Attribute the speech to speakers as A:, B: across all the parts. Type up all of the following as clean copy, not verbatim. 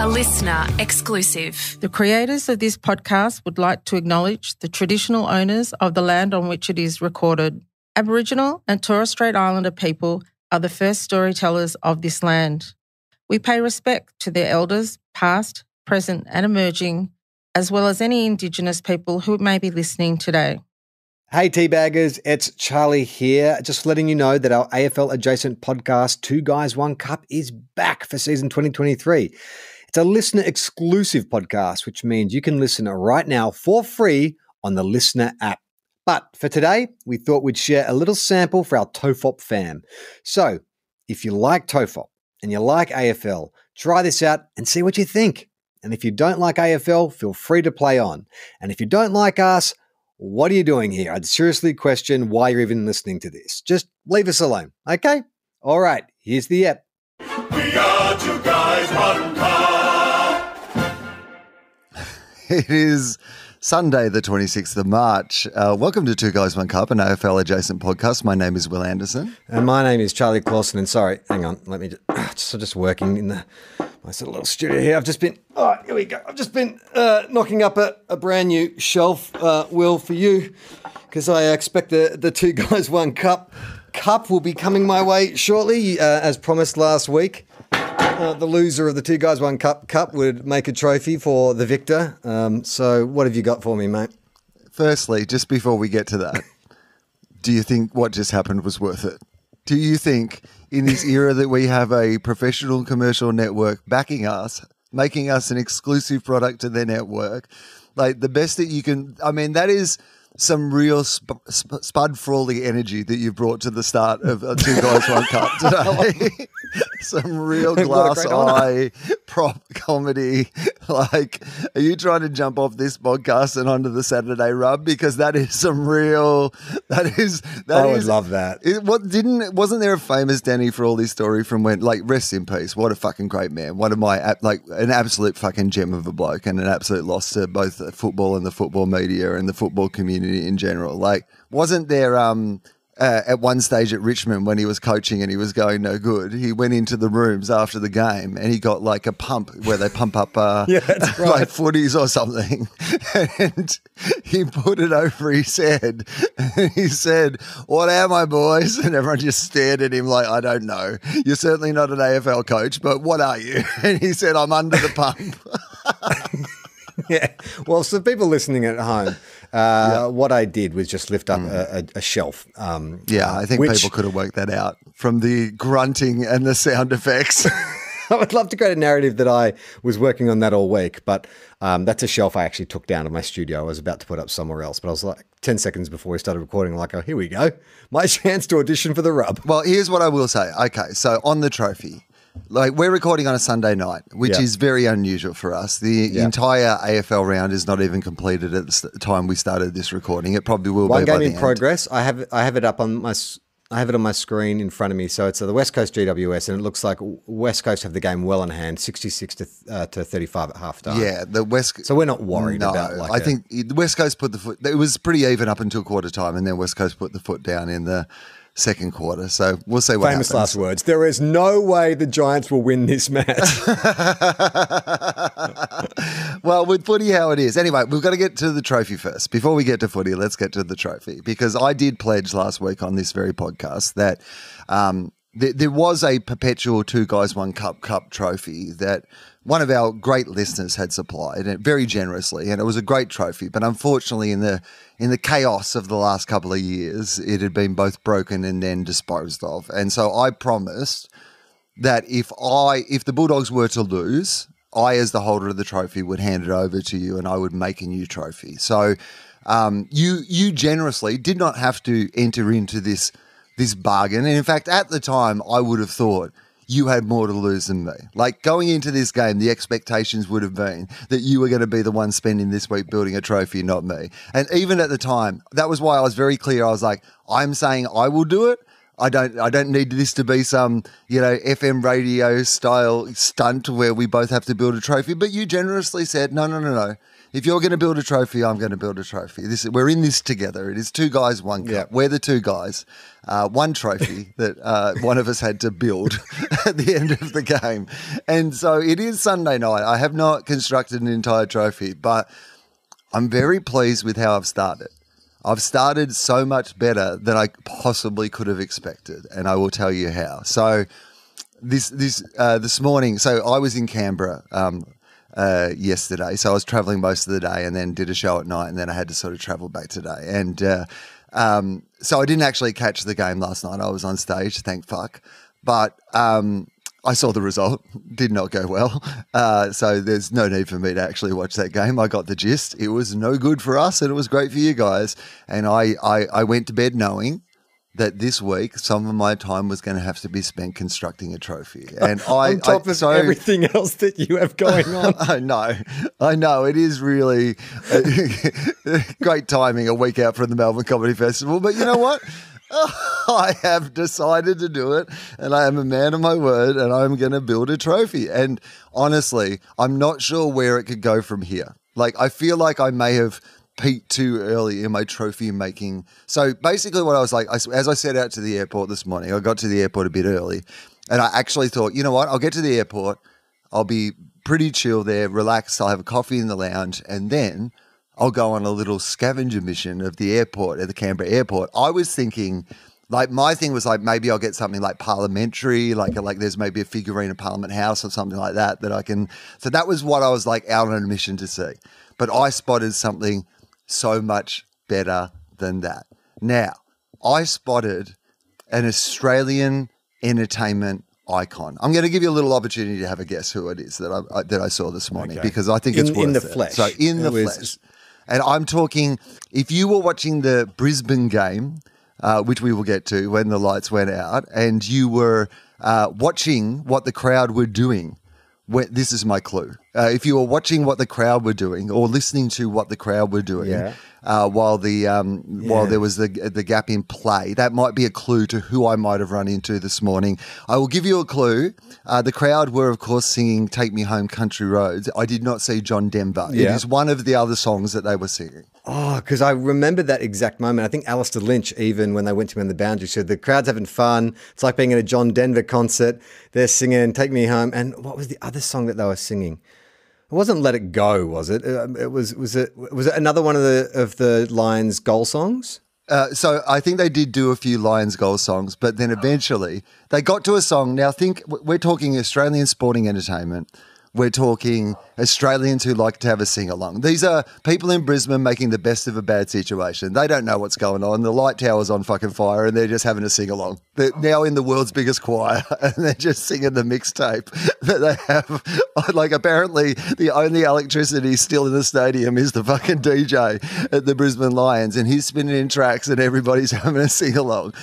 A: listener exclusive.
B: The creators of this podcast would like to acknowledge the traditional owners of the land on which it is recorded. Aboriginal and Torres Strait Islander people are the first storytellers of this land. We pay respect to their elders, past, present and emerging, as well as any Indigenous people who may be listening today.
C: Hey Teabaggers, it's Charlie here. Just letting you know that our AFL-adjacent podcast, Two Guys, One Cup, is back for season 2023. It's a listener-exclusive podcast, which means you can listen right now for free on the Listener app. But for today, we thought we'd share a little sample for our TOFOP fam. So, if you like TOFOP and you like AFL, try this out and see what you think. And if you don't like AFL, feel free to play on. And if you don't like us, what are you doing here? I'd seriously question why you're even listening to this. Just leave us alone, okay? All right, here's the app.
D: We are two guys, one cup.
E: It is Sunday, the 26th of March. Welcome to Two Guys, One Cup, an AFL-adjacent podcast. My name is Will Anderson.
C: And my name is Charlie Clausen. And sorry, hang on, let me just working in my little studio here. I've just been knocking up a brand new shelf, Will, for you, because I expect the Two Guys, One Cup will be coming my way shortly, as promised last week. The loser of the Two Guys, One Cup would make a trophy for the victor. So what have you got for me, mate?
E: Firstly, just before we get to that, do you think what just happened was worth it? Do you think in this era that we have a professional commercial network backing us, making us an exclusive product to their network, like the best that you can, I mean, that is some real Spud Frawley energy that you've brought to the start of Two Guys, One Cup today. Some real glass eye prop comedy. Like, are you trying to jump off this podcast and onto the Saturday Rub? Because that is some real. I would love that. Wasn't there a famous Danny Frawley story from when, like, rest in peace? What a fucking great man. One of my an absolute fucking gem of a bloke, and an absolute loss to both football and the football media and the football community in general. Like, wasn't there at one stage at Richmond when he was coaching and he was going no good, he went into the rooms after the game and he got like a pump where they pump up yeah, that's right, like footies or something, and he put it over his head and he said, "What am I, boys?" And everyone just stared at him like, "I don't know. You're certainly not an AFL coach, but what are you?" And he said, "I'm under the pump."
C: Yeah. Well, so people listening at home, what I did was just lift up a shelf.
E: I think people could have worked that out from the grunting and the sound effects.
C: I would love to create a narrative that I was working on that all week, but that's a shelf I actually took down to my studio. I was about to put up somewhere else, but I was like 10 seconds before we started recording, like, oh, here we go. My chance to audition for the Rub.
E: Well, here's what I will say. Okay, so on the trophy, like, we're recording on a Sunday night, which is very unusual for us. The entire AFL round is not even completed at the time we started this recording. It probably will be by the end. One game in progress.
C: I have it up on my screen in front of me. So it's the West Coast GWS, and it looks like West Coast have the game well in hand, 66 to 35 at halftime.
E: Yeah, the West.
C: So we're not worried about.
E: I think the West Coast put the foot. It was pretty even up until quarter time, and then West Coast put the foot down in the second quarter. So we'll see what happens.
C: Famous last words. There is no way the Giants will win this match.
E: Well, with footy how it is. Anyway, we've got to get to the trophy first. Before we get to footy, let's get to the trophy, because I did pledge last week on this very podcast that there was a perpetual Two Guys, One Cup trophy that one of our great listeners had supplied, and very generously, and it was a great trophy. But unfortunately, in the chaos of the last couple of years, it had been both broken and then disposed of. And so I promised that if the Bulldogs were to lose, I, as the holder of the trophy, would hand it over to you, and I would make a new trophy. So you generously did not have to enter into this bargain. And in fact, at the time, I would have thought you had more to lose than me. Like, going into this game, the expectations would have been that you were going to be the one spending this week building a trophy, not me. And even at the time, that was why I was very clear. I was like, I'm saying I will do it. I don't need this to be some, FM radio style stunt where we both have to build a trophy. But you generously said, no. If you're going to build a trophy, I'm going to build a trophy. We're in this together. It is 2 guys, 1 cup.
C: Yep.
E: We're the 2 guys. 1 trophy that one of us had to build at the end of the game. And so it is Sunday night. I have not constructed an entire trophy, but I'm very pleased with how I've started. I've started so much better than I possibly could have expected, and I will tell you how. So this morning, so I was in Canberra yesterday, so I was travelling most of the day and then did a show at night, and then I had to sort of travel back today. And so I didn't actually catch the game last night. I was on stage, thank fuck. But I saw the result, did not go well. So there's no need for me to actually watch that game. I got the gist. It was no good for us and it was great for you guys. And I went to bed knowing that this week some of my time was going to have to be spent constructing a trophy. And
C: on top of everything else that you have going on.
E: I know. It is really great timing a week out from the Melbourne Comedy Festival. But you know what? I have decided to do it, and I am a man of my word, and I'm going to build a trophy. And honestly, I'm not sure where it could go from here. Like, I feel like I may have peaked too early in my trophy making. So basically what I was like, as I set out to the airport this morning, I got to the airport a bit early, and I actually thought, you know what, I'll get to the airport, I'll be pretty chill there, relaxed, I'll have a coffee in the lounge, and then I'll go on a little scavenger mission of the airport, at the Canberra airport. I was thinking, like, my thing was like, maybe I'll get something like parliamentary, like there's maybe a figurine of Parliament House or something like that I can. So that was what I was like out on a mission to see. But I spotted something so much better than that. Now, I spotted an Australian entertainment icon. I'm going to give you a little opportunity to have a guess who it is that I saw this morning, because I think it's worth
C: in the
E: it.
C: flesh.
E: So in the flesh. And I'm talking, if you were watching the Brisbane game, which we will get to when the lights went out, and you were watching what the crowd were doing, this is my clue. If you were watching what the crowd were doing or listening to what the crowd were doing while there was the gap in play, that might be a clue to who I might have run into this morning. I will give you a clue. The crowd were, of course, singing Take Me Home Country Roads. I did not see John Denver. It is one of the other songs that they were singing.
C: Oh, because I remember that exact moment. I think Alistair Lynch, even when they went to him in the boundary, said the crowd's having fun. It's like being at a John Denver concert. They're singing Take Me Home. And what was the other song that they were singing? It wasn't Let It Go, was it? Was it another one of the Lions goal songs?
E: So I think they did do a few Lions goal songs, but then eventually they got to a song. Now think, we're talking Australian sporting entertainment. We're talking Australians who like to have a sing-along. These are people in Brisbane making the best of a bad situation. They don't know what's going on. The light tower's on fucking fire and they're just having a sing-along. They're now in the world's biggest choir and they're just singing the mixtape that they have. Like, apparently the only electricity still in the stadium is the fucking DJ at the Brisbane Lions, and he's spinning in tracks and everybody's having a sing-along.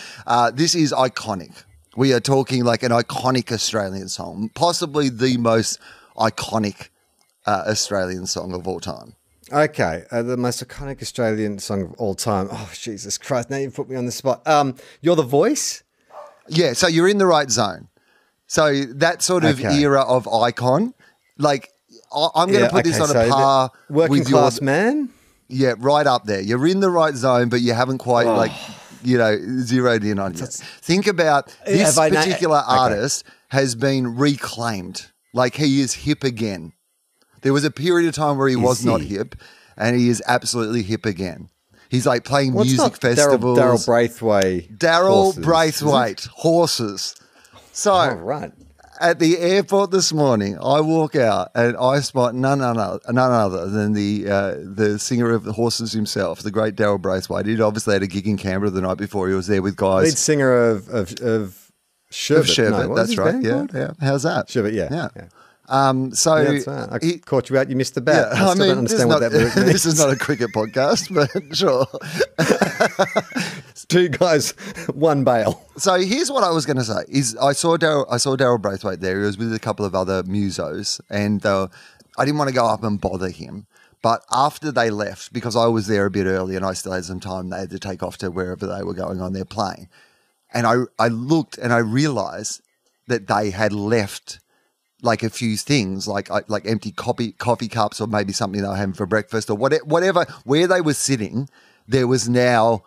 E: This is iconic. We are talking like an iconic Australian song, possibly the most iconic Australian song of all time.
C: Okay, the most iconic Australian song of all time. Oh, Jesus Christ, now you've put me on the spot. You're the Voice?
E: Yeah, so you're in the right zone. So that sort of era of icon, like, I'm going to put this on a par
C: working
E: with
C: class man?
E: Yeah, right up there. You're in the right zone, but you haven't quite zeroed in on it. Think about this particular artist has been reclaimed. Like, he is hip again. There was a period of time where he was not hip, and he is absolutely hip again. He's like playing music festivals.
C: Daryl Braithwaite.
E: Daryl Braithwaite, horses. So,
C: right.
E: At the airport this morning, I walk out and I spot none other than the singer of the horses himself, the great Daryl Braithwaite. He'd obviously had a gig in Canberra the night before. He was there with guys.
C: Lead singer of Sherbet.
E: No, that's right. Yeah. How's that?
C: Sherbet, yeah.
E: That's
C: right. I caught you out. You missed the bat.
E: Yeah,
C: I still don't understand what that means.
E: This is not a cricket podcast, but sure.
C: Two guys, one bail.
E: So here's what I was going to say: is I saw Daryl Braithwaite there. He was with a couple of other musos, and I didn't want to go up and bother him. But after they left, because I was there a bit early and I still had some time, they had to take off to wherever they were going on their plane. And I looked and I realized that they had left like a few things, like empty coffee cups or maybe something they were having for breakfast or whatever. Where they were sitting, there was now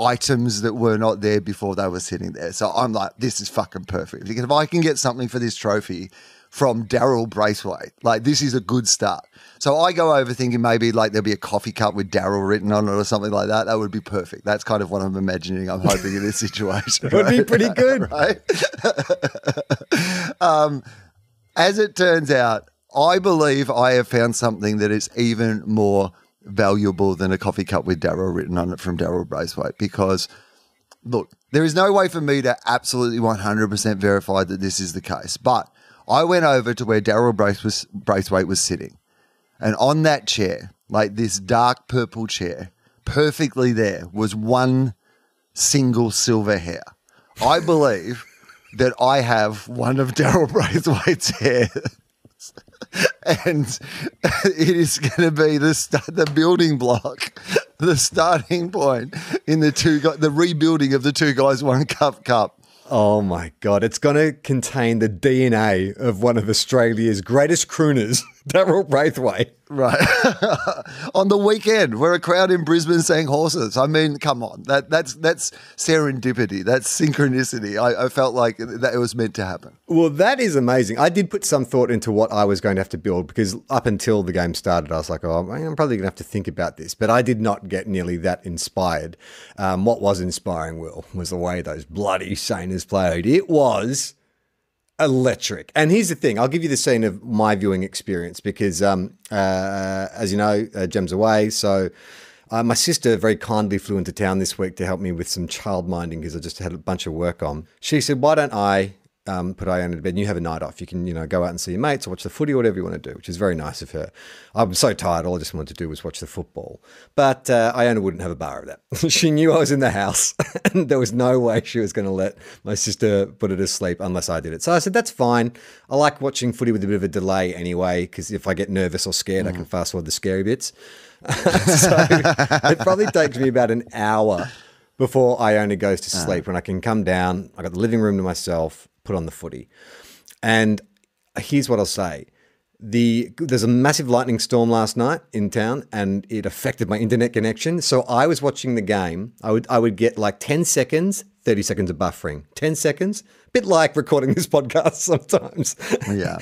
E: items that were not there before they were sitting there. So I'm like, this is fucking perfect. Because if I can get something for this trophy from Daryl Braithwaite, like this is a good start. So I go over thinking maybe like there'll be a coffee cup with Daryl written on it or something like that. That would be perfect. That's kind of what I'm imagining. I'm hoping in this situation.
C: It would be pretty good.
E: Right? As it turns out, I believe I have found something that is even more valuable than a coffee cup with Daryl written on it from Daryl Braithwaite, because look, there is no way for me to absolutely 100% verify that this is the case, but I went over to where Daryl Braithwaite was sitting, and on that chair, like this dark purple chair, perfectly there was one single silver hair. I believe that I have one of Daryl Braithwaite's hairs. And it is going to be the building block, the starting point in the rebuilding of the Two Guys One Cup.
C: Oh my God. It's going to contain the DNA of one of Australia's greatest crooners, Daryl Braithwaite.
E: Right. On the weekend, where a crowd in Brisbane sang horses. I mean, come on. That's serendipity. That's synchronicity. I felt like that it was meant to happen.
C: Well, that is amazing. I did put some thought into what I was going to have to build, because up until the game started, I was like, oh, I'm probably going to have to think about this. But I did not get nearly that inspired. What was inspiring, Will, was the way those bloody Saners played. It was electric. And here's the thing. I'll give you the scene of my viewing experience because, as you know, Gem's away. So my sister very kindly flew into town this week to help me with some child minding because I just had a bunch of work on. She said, why don't I put Iona to bed and you have a night off? You can, go out and see your mates or watch the footy or whatever you want to do, which is very nice of her. I'm so tired. All I just wanted to do was watch the football. But Iona wouldn't have a bar of that. She knew I was in the house and there was no way she was going to let my sister put her to sleep unless I did it. So I said, that's fine. I like watching footy with a bit of a delay anyway, because if I get nervous or scared, I can fast forward the scary bits. So it probably takes me about an hour before Iona goes to sleep when I can come down. I got the living room to myself, put on the footy. And here's what I'll say. There's a massive lightning storm last night in town and it affected my internet connection. So I was watching the game. I would get like 10 seconds, 30 seconds of buffering. 10 seconds, a bit like recording this podcast sometimes.
E: Yeah,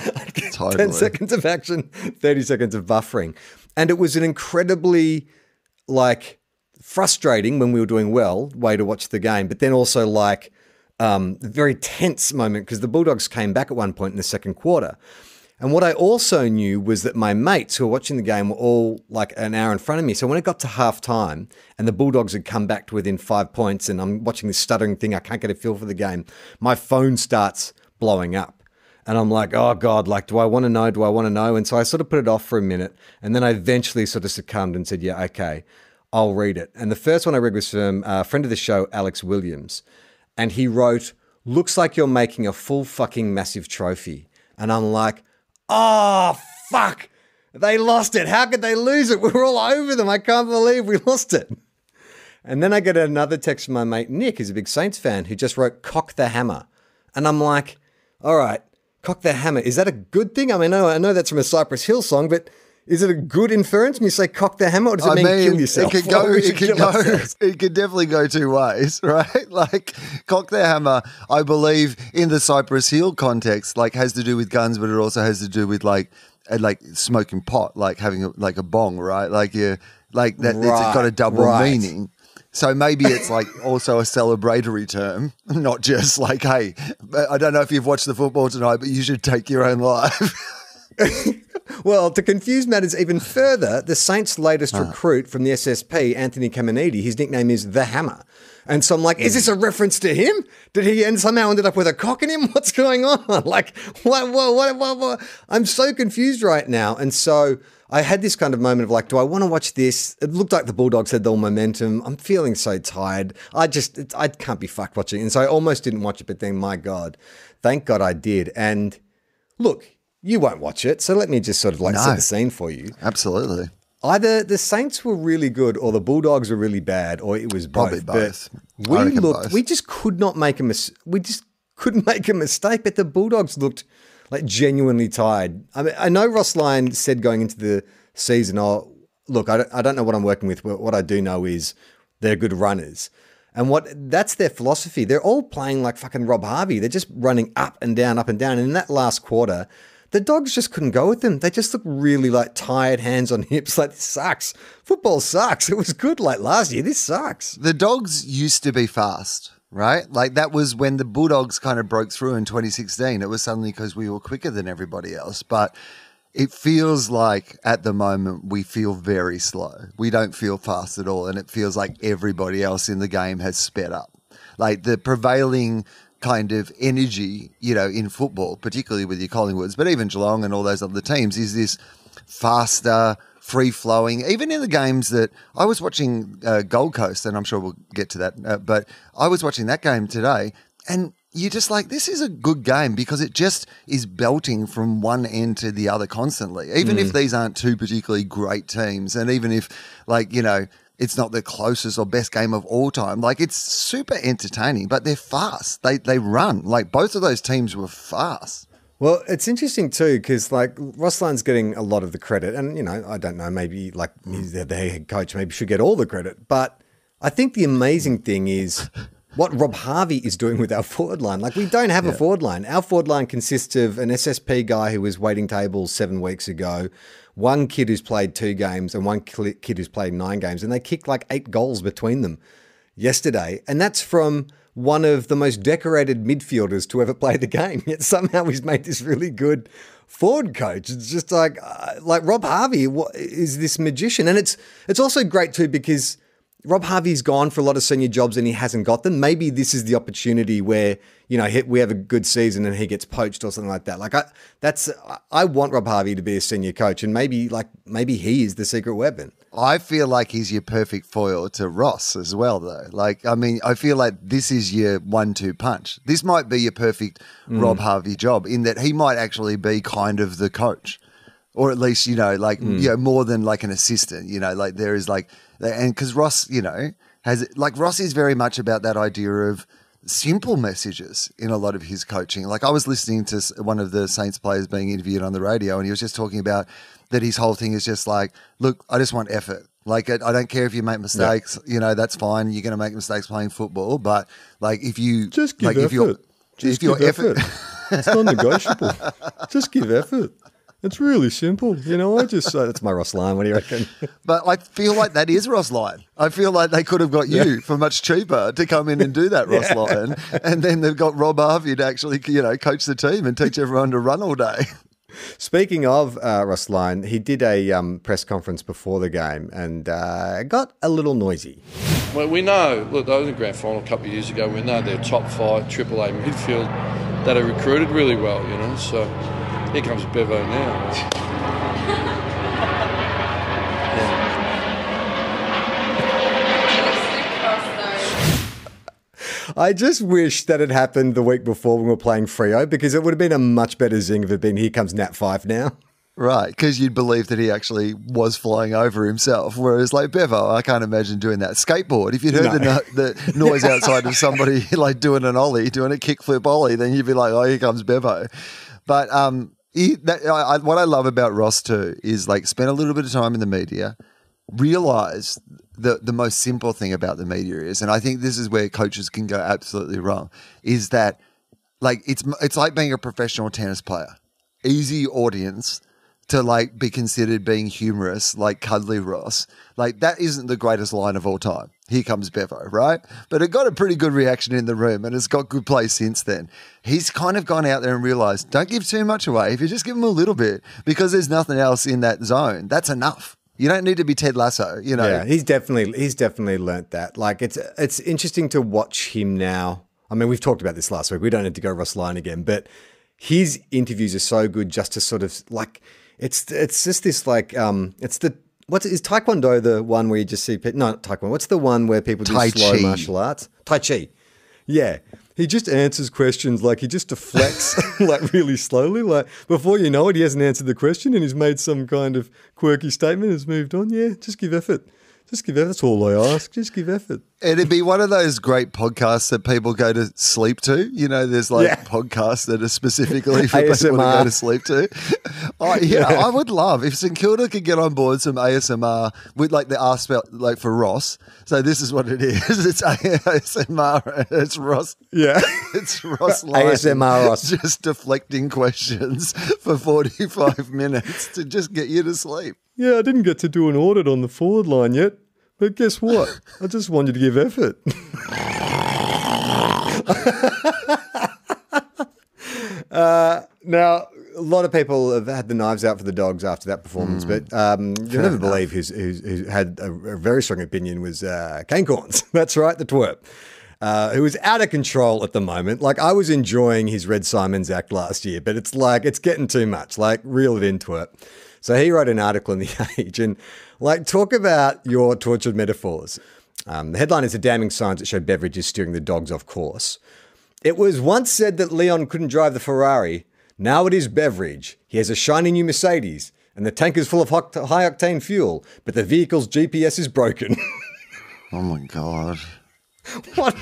E: totally.
C: 10 seconds of action, 30 seconds of buffering. And it was an incredibly frustrating when we were doing well way to watch the game, but then also very tense moment because the Bulldogs came back at one point in the second quarter. And what I also knew was that my mates who were watching the game were all like an hour in front of me. So when it got to half time and the Bulldogs had come back to within 5 points and I'm watching this stuttering thing, I can't get a feel for the game, my phone starts blowing up. And I'm like, oh God, do I want to know? Do I want to know? And so I sort of put it off for a minute. And then I eventually sort of succumbed and said, yeah, okay, I'll read it. And the first one I read was from a friend of the show, Alex Williams. And he wrote, looks like you're making a full fucking massive trophy. And I'm like, oh, fuck. They lost it. How could they lose it? We were all over them. I can't believe we lost it. And then I get another text from my mate, Nick, who's a big Saints fan, who just wrote, cock the hammer. And I'm like, all right, cock the hammer. Is that a good thing? I mean, I know that's from a Cypress Hill song, but is it a good inference when you say cock the hammer, or does it mean kill yourself?
E: It could definitely go two ways, right? Like cock the hammer, I believe in the Cypress Hill context, has to do with guns, but it also has to do with like smoking pot, like having a bong, right? It's got a double meaning. So maybe it's also a celebratory term, not just hey, I don't know if you've watched the football tonight, but you should take your own life.
C: Well, to confuse matters even further, the Saints' latest recruit from the SSP, Anthony Caminiti, his nickname is The Hammer. And so I'm like, is this a reference to him? Did he somehow ended up with a cock in him? What's going on? What? I'm so confused right now. And so I had this kind of moment of do I want to watch this? It looked like the Bulldogs had all momentum. I'm feeling so tired. I can't be fucked watching. And so I almost didn't watch it, but then my God, thank God I did. And look, you won't watch it, so let me just sort of set the scene for you.
E: Absolutely.
C: Either the Saints were really good or the Bulldogs were really bad, or it was both.
E: Probably both.
C: We just could not make a we just couldn't make a mistake, but the Bulldogs looked like genuinely tired. I mean, I know Ross Lyon said going into the season, oh, look, I don't know what I'm working with, but what I do know is they're good runners. And that's their philosophy. They're all playing like fucking Rob Harvey. They're just running up and down, up and down. And in that last quarter, the Dogs just couldn't go with them. They just looked really like tired, hands on hips. Like, this sucks. Football sucks. It was good like last year. This sucks.
E: The Dogs used to be fast, right? Like, that was when the Bulldogs kind of broke through in 2016. It was suddenly because we were quicker than everybody else. But it feels like at the moment we feel very slow. We don't feel fast at all. And it feels like everybody else in the game has sped up. Like, the prevailing kind of energy, you know, in football, particularly with your Collingwoods, but even Geelong and all those other teams, is this faster, free-flowing. Even in the games that I was watching Gold Coast, and I'm sure we'll get to that, but I was watching that game today, and you're just like, this is a good game because it just is belting from one end to the other constantly, even if these aren't two particularly great teams, and even if, like, you know, it's not the closest or best game of all time. Like, it's super entertaining, but they're fast. They run. Like, both of those teams were fast.
C: Well, it's interesting too, because like Ross Lyon's getting a lot of the credit, and you know, I don't know, maybe like he's the head coach, maybe should get all the credit. But I think the amazing thing is what Rob Harvey is doing with our forward line. Like, we don't have a forward line. Our forward line consists of an SSP guy who was waiting tables 7 weeks ago, one kid who's played 2 games, and one kid who's played 9 games, and they kicked like 8 goals between them yesterday. And that's from one of the most decorated midfielders to ever play the game. Yet somehow he's made this really good forward coach. It's just like Rob Harvey is this magician. And it's also great too, because Rob Harvey's gone for a lot of senior jobs and he hasn't got them. Maybe this is the opportunity where, you know, we have a good season and he gets poached or something like that. Like, I want Rob Harvey to be a senior coach, and maybe he is the secret weapon.
E: I feel like he's your perfect foil to Ross as well, though. Like, I mean, I feel like this is your 1-2 punch. This might be your perfect Rob Harvey job, in that he might actually be kind of the coach, or at least, you know, like, you know, more than like an assistant, you know, like there is like, and because Ross, you know, Ross is very much about that idea of simple messages in a lot of his coaching. Like, I was listening to one of the Saints players being interviewed on the radio, and he was just talking about that his whole thing is just like, look, I just want effort. Like, I don't care if you make mistakes, you know, that's fine. You're going to make mistakes playing football, but like, if you
C: just give effort. If your effort, it's non-negotiable. Just give effort. It's really simple. You know, I just say, that's my Ross Lyon. What do you reckon?
E: But I feel like that is Ross Lyon. I feel like they could have got you for much cheaper to come in and do that, Ross Lyon. And then they've got Rob Harvey to actually, you know, coach the team and teach everyone to run all day.
C: Speaking of Ross Lyon, he did a press conference before the game and got a little noisy.
F: Well, we know, look, they were in the grand final a couple of years ago. We know they're top 5 AAA midfield that are recruited really well, you know, so here comes Bevo now.
C: I just wish that had happened the week before when we were playing Freo, because it would have been a much better zing if it had been, here comes Nat 5 now.
E: Right, because you'd believe that he actually was flying over himself, whereas like Bevo, I can't imagine doing that. Skateboard, if you'd heard the noise outside of somebody like doing an ollie, doing a kickflip ollie, then you'd be like, oh, here comes Bevo. But what I love about Ross too is, like, spend a little bit of time in the media, realise the most simple thing about the media is, and I think this is where coaches can go absolutely wrong, is that, like, it's like being a professional tennis player. Easy audience to, like, be considered being humorous, like Cuddly Ross. Like, that isn't the greatest line of all time. Here comes Bevo, right? But it got a pretty good reaction in the room, and it's got good play since then. He's kind of gone out there and realised, don't give too much away. If you just give him a little bit, because there's nothing else in that zone, that's enough. You don't need to be Ted Lasso, you know.
C: Yeah, he's definitely learnt that. Like, it's interesting to watch him now. I mean, we've talked about this last week. We don't need to go Ross Lyon again, but his interviews are so good just to sort of, like, it's just this, like, is Taekwondo the one where you just see people, no, not Taekwondo, what's the one where people do slow martial arts? Tai Chi. Yeah. He just answers questions like he just deflects like really slowly. Like before you know it, he hasn't answered the question and he's made some kind of quirky statement, has moved on. Yeah, just give effort. Just give effort. That's all I ask. Just give effort.
E: It'd be one of those great podcasts that people go to sleep to. You know, there's like podcasts that are specifically for people to go to sleep to. I would love if St Kilda could get on board some ASMR with like the R spell, like for Ross. So this is what it is. It's ASMR. It's Ross.
C: Yeah.
E: It's Ross Lyon,
C: ASMR Ross.
E: just deflecting questions for 45 minutes to just get you to sleep.
C: Yeah, I didn't get to do an audit on the forward line yet, but guess what? I just want you to give effort. Now, a lot of people have had the knives out for the Dogs after that performance, but you'll never believe who had a very strong opinion was Kane Corns. That's right, the twerp. Who is out of control at the moment. Like, I was enjoying his Red Simons act last year, but it's like, it's getting too much. Like, reel it in, twerp. So he wrote an article in The Age and, like, talk about your tortured metaphors. The headline is "The Damning Signs That Show Beveridge is Steering the Dogs Off Course." It was once said that Leon couldn't drive the Ferrari. Now it is Beveridge. He has a shiny new Mercedes and the tank is full of high-octane fuel, but the vehicle's GPS is broken.
E: Oh, my God.
C: What?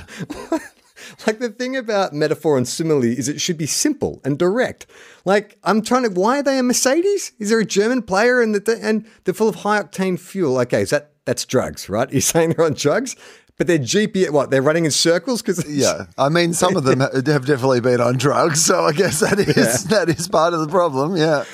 C: Like, the thing about metaphor and simile is it should be simple and direct. Like, why are they a Mercedes? Is there a German player and they're full of high-octane fuel? Okay, so that's drugs, right? You're saying they're on drugs? But they're GPS, what, they're running in circles?
E: Yeah, I mean, some of them have definitely been on drugs, so I guess that is part of the problem, yeah.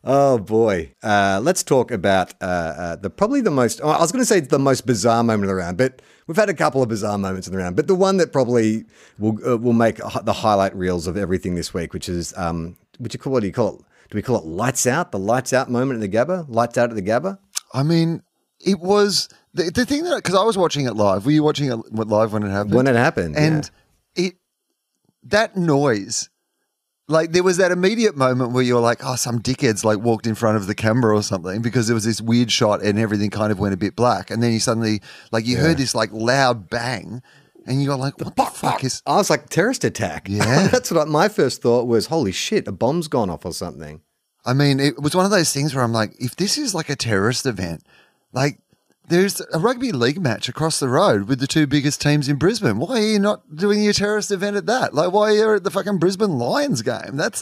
C: Oh, boy. Let's talk about probably the most, I was going to say the most bizarre moment of the round, but we've had a couple of bizarre moments in the round, but the one that probably will make the highlight reels of everything this week, which is, what do you call it? Do we call it lights out? The lights out moment in the Gabba? Lights out at the Gabba?
E: I mean, it was the thing that, because I was watching it live. Were you watching it live when it happened?
C: When it happened,
E: and that noise. Like, there was that immediate moment where you're like, oh, some dickheads like walked in front of the camera or something, because there was this weird shot and everything kind of went a bit black. And then you suddenly, like, you heard this like loud bang and you're like, what the fuck is...
C: I was like, terrorist attack.
E: Yeah.
C: That's what my first thought was, holy shit, a bomb's gone off or something.
E: I mean, it was one of those things where I'm like, if this is like a terrorist event, like, there's a rugby league match across the road with the two biggest teams in Brisbane. Why are you not doing your terrorist event at that? Like, why are you at the fucking Brisbane Lions game? That's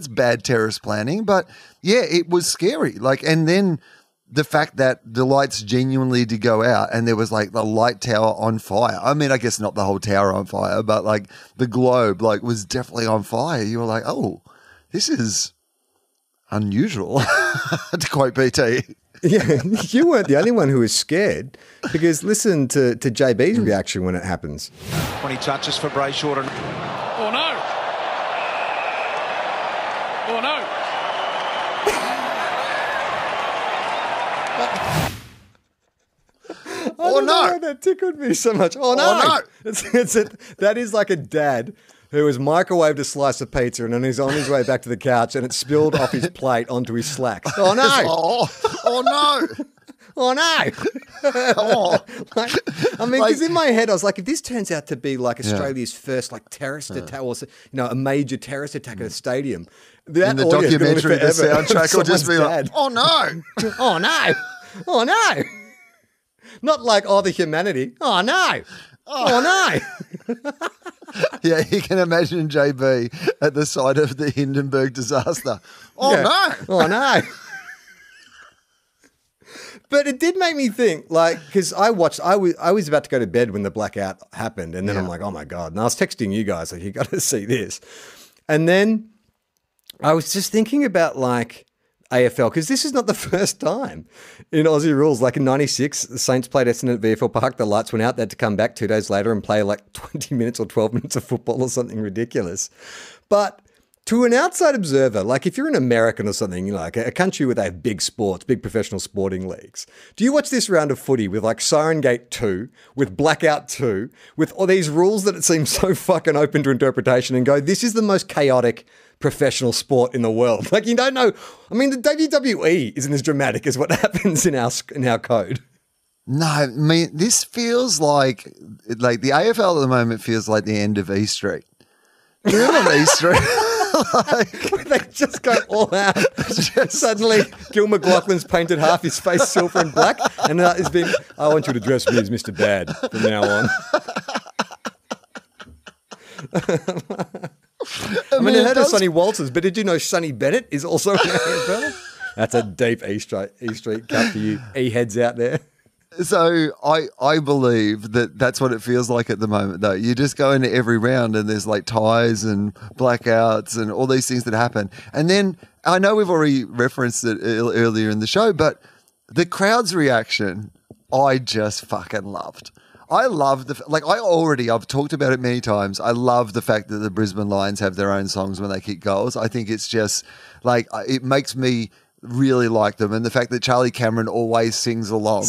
E: bad terrorist planning. But yeah, it was scary. Like, and then the fact that the lights genuinely did go out and there was like the light tower on fire. I mean, I guess not the whole tower on fire, but like the globe like was definitely on fire. You were like, oh, this is unusual, to quote PT.
C: Yeah, you weren't the only one who was scared, because listen to JB's reaction when it happens.
G: 20 touches for Brayshaw.
H: Oh no! Oh no!
C: Oh no! That tickled me so much. Oh no!
E: Oh, no.
C: That is like a dad who has microwaved a slice of pizza and then he's on his way back to the couch and it spilled off his plate onto his slacks. Oh no!
E: Oh no!
C: Oh no!
E: Oh.
C: Like, I mean, because in my head I was like, if this turns out to be like Australia's first like terrorist attack, or a major terrorist attack at a stadium, that
E: in the documentary, the soundtrack will just be like, oh no!
C: Oh no! Oh no! Not like, oh, the humanity. Oh no! Oh no!
E: Yeah, you can imagine JB at the site of the Hindenburg disaster. Oh no!
C: Oh no! But it did make me think, like, because I was about to go to bed when the blackout happened, and then I'm like, oh my God. And I was texting you guys, like, you got to see this. And then I was just thinking about, like, AFL, because this is not the first time in Aussie rules. Like in 96, the Saints played Essendon at VFL Park, the lights went out, they had to come back 2 days later and play like 20 minutes or 12 minutes of football or something ridiculous. But to an outside observer, like if you're an American or something, like a country where they have big sports, big professional sporting leagues, do you watch this round of footy with like Siren Gate 2, with Blackout 2, with all these rules that it seems so fucking open to interpretation and go, this is the most chaotic professional sport in the world? Like, you don't know. I mean, the WWE isn't as dramatic as what happens in our code.
E: No, I mean, this feels like the AFL at the moment feels like the end of E Street. Do you remember on E Street?
C: They just go all out. Suddenly, Gil McLaughlin's painted half his face silver and black, and it's been, I want you to dress me as Mr. Bad from now on. I mean, I heard of Sonny Walters, but did you know Sonny Bennett is also in the AFL? That's a deep E Street cut for you E-heads out there.
E: So I believe that's what it feels like at the moment, though. You just go into every round and there's like ties and blackouts and all these things that happen. And then I know we've already referenced it earlier in the show, but the crowd's reaction, I just fucking loved. I love I've talked about it many times. I love the fact that the Brisbane Lions have their own songs when they kick goals. I think it's just like, it makes me really like them, and the fact that Charlie Cameron always sings along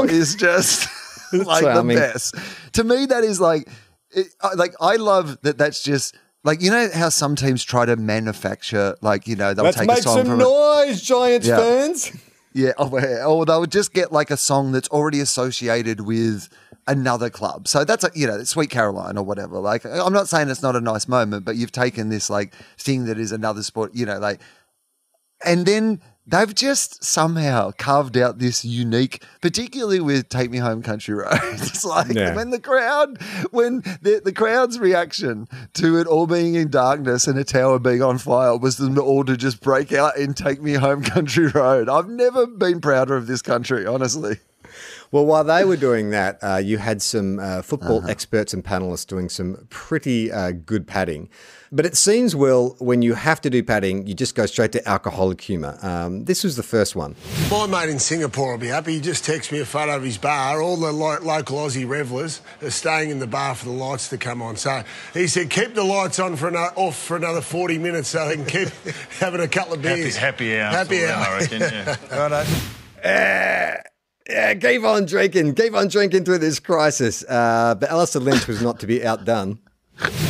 E: is just like charming. The best. To me, that is I love that. That's just like, you know how some teams try to manufacture, like, you know, they'll take a song from
C: noise, Giants fans.
E: Yeah, or they'll just get like a song that's already associated with another club. So that's Sweet Caroline or whatever. Like, I'm not saying it's not a nice moment, but you've taken this like thing that is another sport, you know, like. And then they've just somehow carved out this unique, particularly with Take Me Home Country Road. It's like when the crowd's reaction to it all being in darkness and a tower being on fire was them all to just break out and Take Me Home Country Road. I've never been prouder of this country, honestly.
C: Well, while they were doing that, you had some football experts and panellists doing some pretty good padding. But it seems, Will, when you have to do padding, you just go straight to alcoholic humour. This was the first one.
I: My mate in Singapore will be happy. He just texted me a photo of his bar. All the local Aussie revellers are staying in the bar for the lights to come on. So he said, keep the lights on off for another 40 minutes so they can keep having a couple of beers.
H: Happy hour.
I: Happy hour.
H: I reckon, yeah.
C: Yeah, keep on drinking through this crisis. But Alistair Lynch was not to be outdone.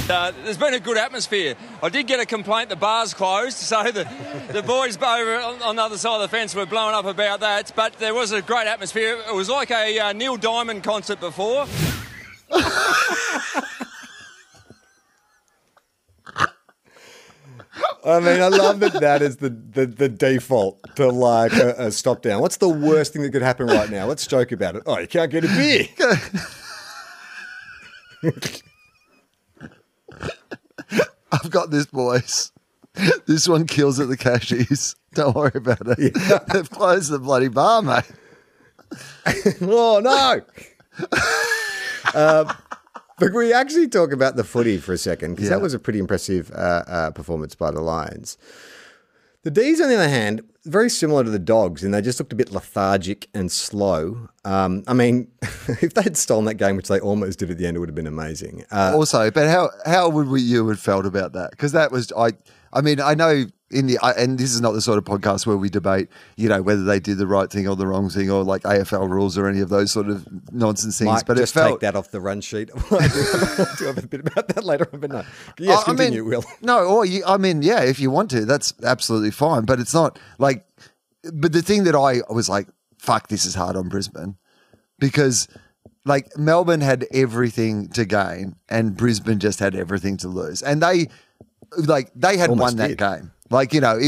J: There's been a good atmosphere. I did get a complaint the bar's closed, so the boys over on the other side of the fence were blowing up about that, but there was a great atmosphere. It was like a Neil Diamond concert before.
C: I mean, I love that is the default to like a stop down. What's the worst thing that could happen right now? Let's joke about it. Oh, you can't get a beer.
E: I've got this, boys. This one kills at the cashies. Don't worry about it. Yeah. They've closed the bloody bar, mate.
C: Oh, no. But we actually talk about the footy for a second, because that was a pretty impressive performance by the Lions. The D's, on the other hand, very similar to the Dogs, and they just looked a bit lethargic and slow. I mean, if they had stolen that game, which they almost did at the end, it would have been amazing.
E: Also, but how would you have felt about that? Because that was, I mean, I know and this is not the sort of podcast where we debate, you know, whether they did the right thing or the wrong thing, or like AFL rules or any of those sort of nonsense things.
C: Mike,
E: but
C: just take that off the run sheet. I do have a bit about that later on, but no. Yes, continue, Will.
E: No, or I mean, yeah, if you want to, that's absolutely fine. But it's not like, but the thing that I was like, fuck, this is hard on Brisbane, because like Melbourne had everything to gain and Brisbane just had everything to lose, and they had
C: almost
E: won that game. Like, you know,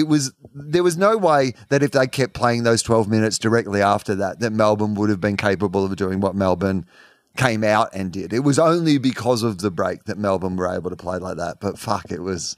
E: there was no way that if they kept playing those 12 minutes directly after that Melbourne would have been capable of doing what Melbourne came out and did. It was only because of the break that Melbourne were able to play like that. But fuck, it was,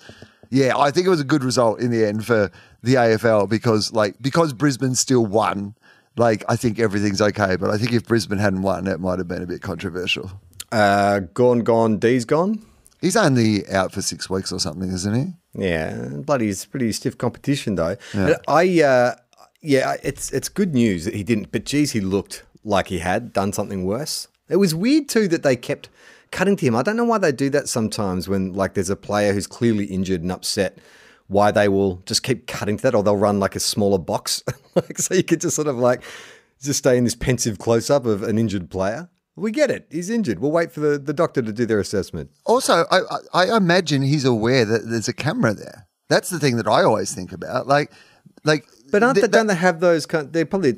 E: yeah, I think it was a good result in the end for the AFL because Brisbane still won. Like, I think everything's okay. But I think if Brisbane hadn't won, it might have been a bit controversial.
C: Gone, D's gone?
E: He's only out for 6 weeks or something, isn't he?
C: Yeah, it's pretty stiff competition though. Yeah. It's good news that he didn't, but geez, he looked like he had done something worse. It was weird too that they kept cutting to him. I don't know why they do that sometimes when like there's a player who's clearly injured and upset, why they will just keep cutting to that, or they'll run like a smaller box. So you could just sort of like just stay in this pensive close-up of an injured player. We get it. He's injured. We'll wait for the doctor to do their assessment.
E: Also, I imagine he's aware that there's a camera there. That's the thing that I always think about. But
C: don't they have those? It's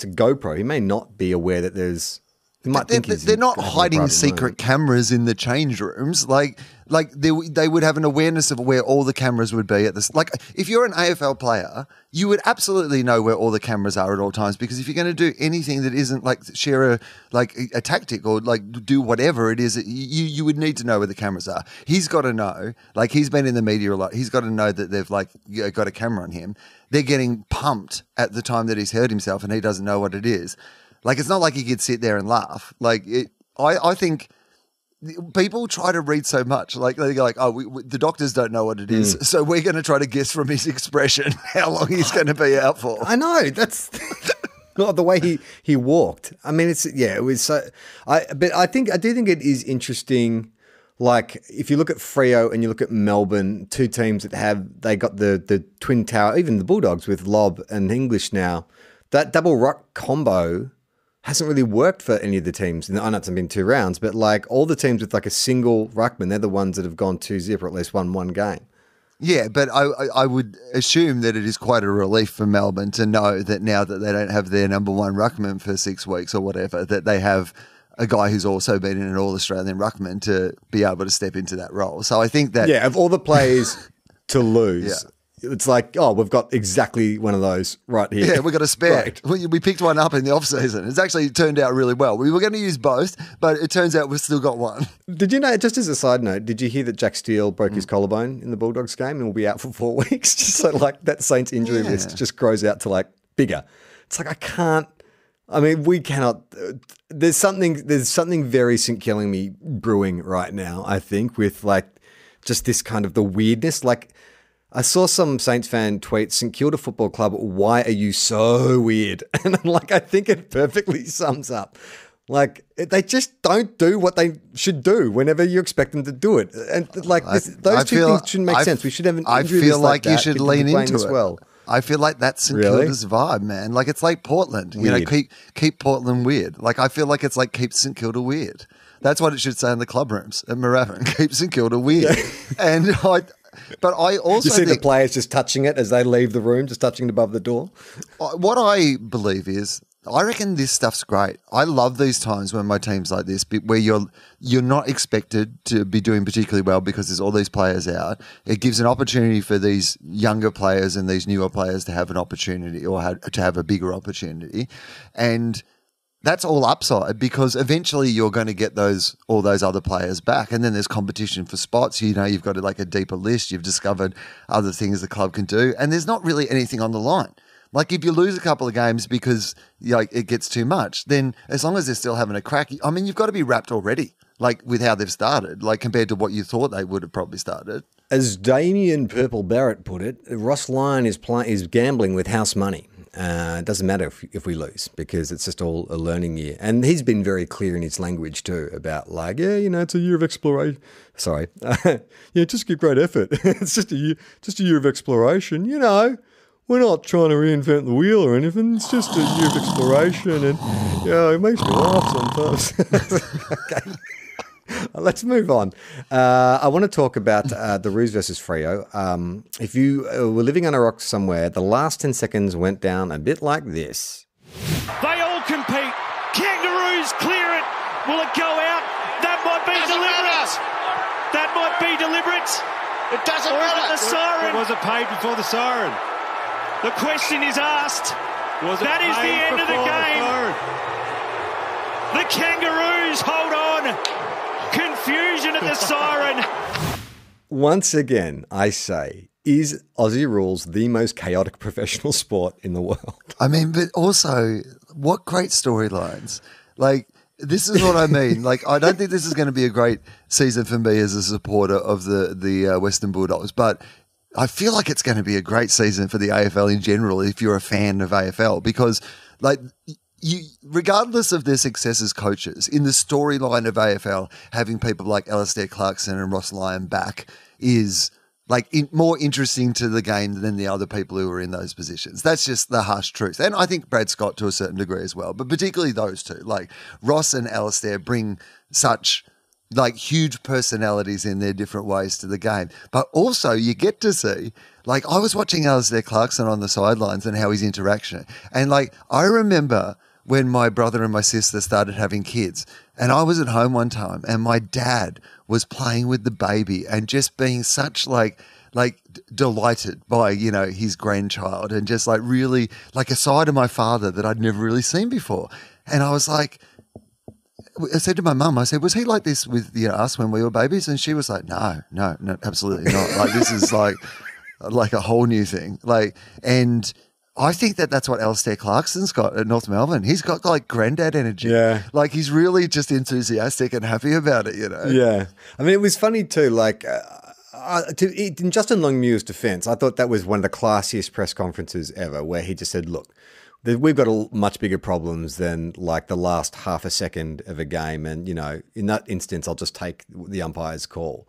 C: a GoPro. He may not be aware that there's You might think
E: they're not hiding secret cameras in the change rooms. Like they would have an awareness of where all the cameras would be at this. Like if you're an AFL player, you would absolutely know where all the cameras are at all times, because if you're going to do anything that isn't like share a tactic or like do whatever it is, you would need to know where the cameras are. He's got to know. Like he's been in the media a lot. He's got to know that they've got a camera on him. They're getting pumped at the time that he's hurt himself and he doesn't know what it is. Like, it's not like he could sit there and laugh. Like, I think people try to read so much. Like, they go like, the doctors don't know what it is, so we're going to try to guess from his expression how long he's going to be out for.
C: I know. That's not the way he walked. I mean, it was so... But I do think it is interesting. Like, if you look at Freo and you look at Melbourne, two teams that they got the twin tower, even the Bulldogs with Lobb and English now, that double ruck combo hasn't really worked for any of the teams. I know it's been 2 rounds, but like all the teams with like a single ruckman, they're the ones that have gone 2-0 or at least won one game.
E: Yeah, but I would assume that it is quite a relief for Melbourne to know that now that they don't have their number 1 ruckman for 6 weeks or whatever, that they have a guy who's also been in an All-Australian ruckman to be able to step into that role. So I think that...
C: Yeah, of all the players to lose... Yeah. It's like, we've got exactly one of those right here.
E: Yeah, we've got a spare.
C: Right.
E: We picked one up in the off-season. It's actually turned out really well. We were going to use both, but it turns out we've still got one.
C: Did you know, just as a side note, did you hear that Jack Steele broke his collarbone in the Bulldogs game and will be out for 4 weeks? Just so like that Saints injury list just grows out to like bigger. It's like, we cannot. There's something very St. Killing me brewing right now, I think, with like just this kind of the weirdness. Like, I saw some Saints fan tweet, St Kilda Football Club, why are you so weird? And I'm like, I think it perfectly sums up. Like, they just don't do what they should do whenever you expect them to do it. And like, those two things shouldn't make sense. We should have an injury
E: I feel like
C: that
E: you should lean into
C: as
E: it.
C: Well.
E: I feel like that's St Kilda's vibe, man. Like, it's like Portland. Weird. You know, keep Portland weird. Like, I feel like it's like keep St Kilda weird. That's what it should say in the club rooms at Moorabbin. Keep St Kilda weird. And But I also
C: you see the players just touching it as they leave the room, just touching it above the door.
E: What I believe is, I reckon this stuff's great. I love these times when my team's like this, where you're not expected to be doing particularly well because there's all these players out. It gives an opportunity for these younger players and these newer players to have an opportunity or to have a bigger opportunity, and that's all upside, because eventually you're going to get all those other players back, and then there's competition for spots. You know, you've got like a deeper list. You've discovered other things the club can do, and there's not really anything on the line. Like, if you lose a couple of games because it gets too much, then as long as they're still having a crack, I mean, you've got to be wrapped already, like with how they've started, like compared to what you thought they would have probably started. As
C: Damien Purple Barrett put it, Ross Lyon is gambling with house money. It doesn't matter if we lose, because it's just all a learning year. And he's been very clear in his language too about like, it's a year of exploration. Sorry. Just give great effort. It's just a year of exploration. You know, we're not trying to reinvent the wheel or anything. It's just a year of exploration, and it makes me laugh sometimes. Okay. Let's move on. I want to talk about the Roos versus Freo. If you were living on a rock somewhere, the last 10 seconds went down a bit like this.
H: They all compete. Kangaroos clear it. Will it go out? That might be deliberate. That might be deliberate.
K: It doesn't matter.
H: The siren.
K: Was it paid before the siren?
H: The question is asked.
K: That
H: is the end of the game. The Kangaroos hold on. Confusion at the siren.
C: Once again, I say, is Aussie rules the most chaotic professional sport in the world?
E: I mean, but also, what great storylines. Like, this is what I mean. Like, I don't think this is going to be a great season for me as a supporter of the Western Bulldogs, but I feel like it's going to be a great season for the AFL in general if you're a fan of AFL, because, like, regardless of their success as coaches, in the storyline of AFL, having people like Alistair Clarkson and Ross Lyon back is more interesting to the game than the other people who are in those positions. That's just the harsh truth. And I think Brad Scott to a certain degree as well, but particularly those two, like Ross and Alistair, bring such huge personalities in their different ways to the game. But also you get to see, I was watching Alistair Clarkson on the sidelines and how his interaction. And I remember when my brother and my sister started having kids. And I was at home one time and my dad was playing with the baby and just being such like delighted by, you know, his grandchild, and just like really like a side of my father that I'd never really seen before. And I was like, I said to my mum, I said, was he like this with, you know, us when we were babies? And she was like, no, absolutely not. Like, this is like a whole new thing. Like, and I think that's what Alistair Clarkson's got at North Melbourne. He's got like granddad energy.
C: Yeah.
E: Like, he's really just enthusiastic and happy about it, you know?
C: Yeah. I mean, it was funny too, like, in Justin Longmuir's defense, I thought that was one of the classiest press conferences ever, where he just said, look, we've got much bigger problems than like the last half a second of a game. And, you know, in that instance, I'll just take the umpire's call.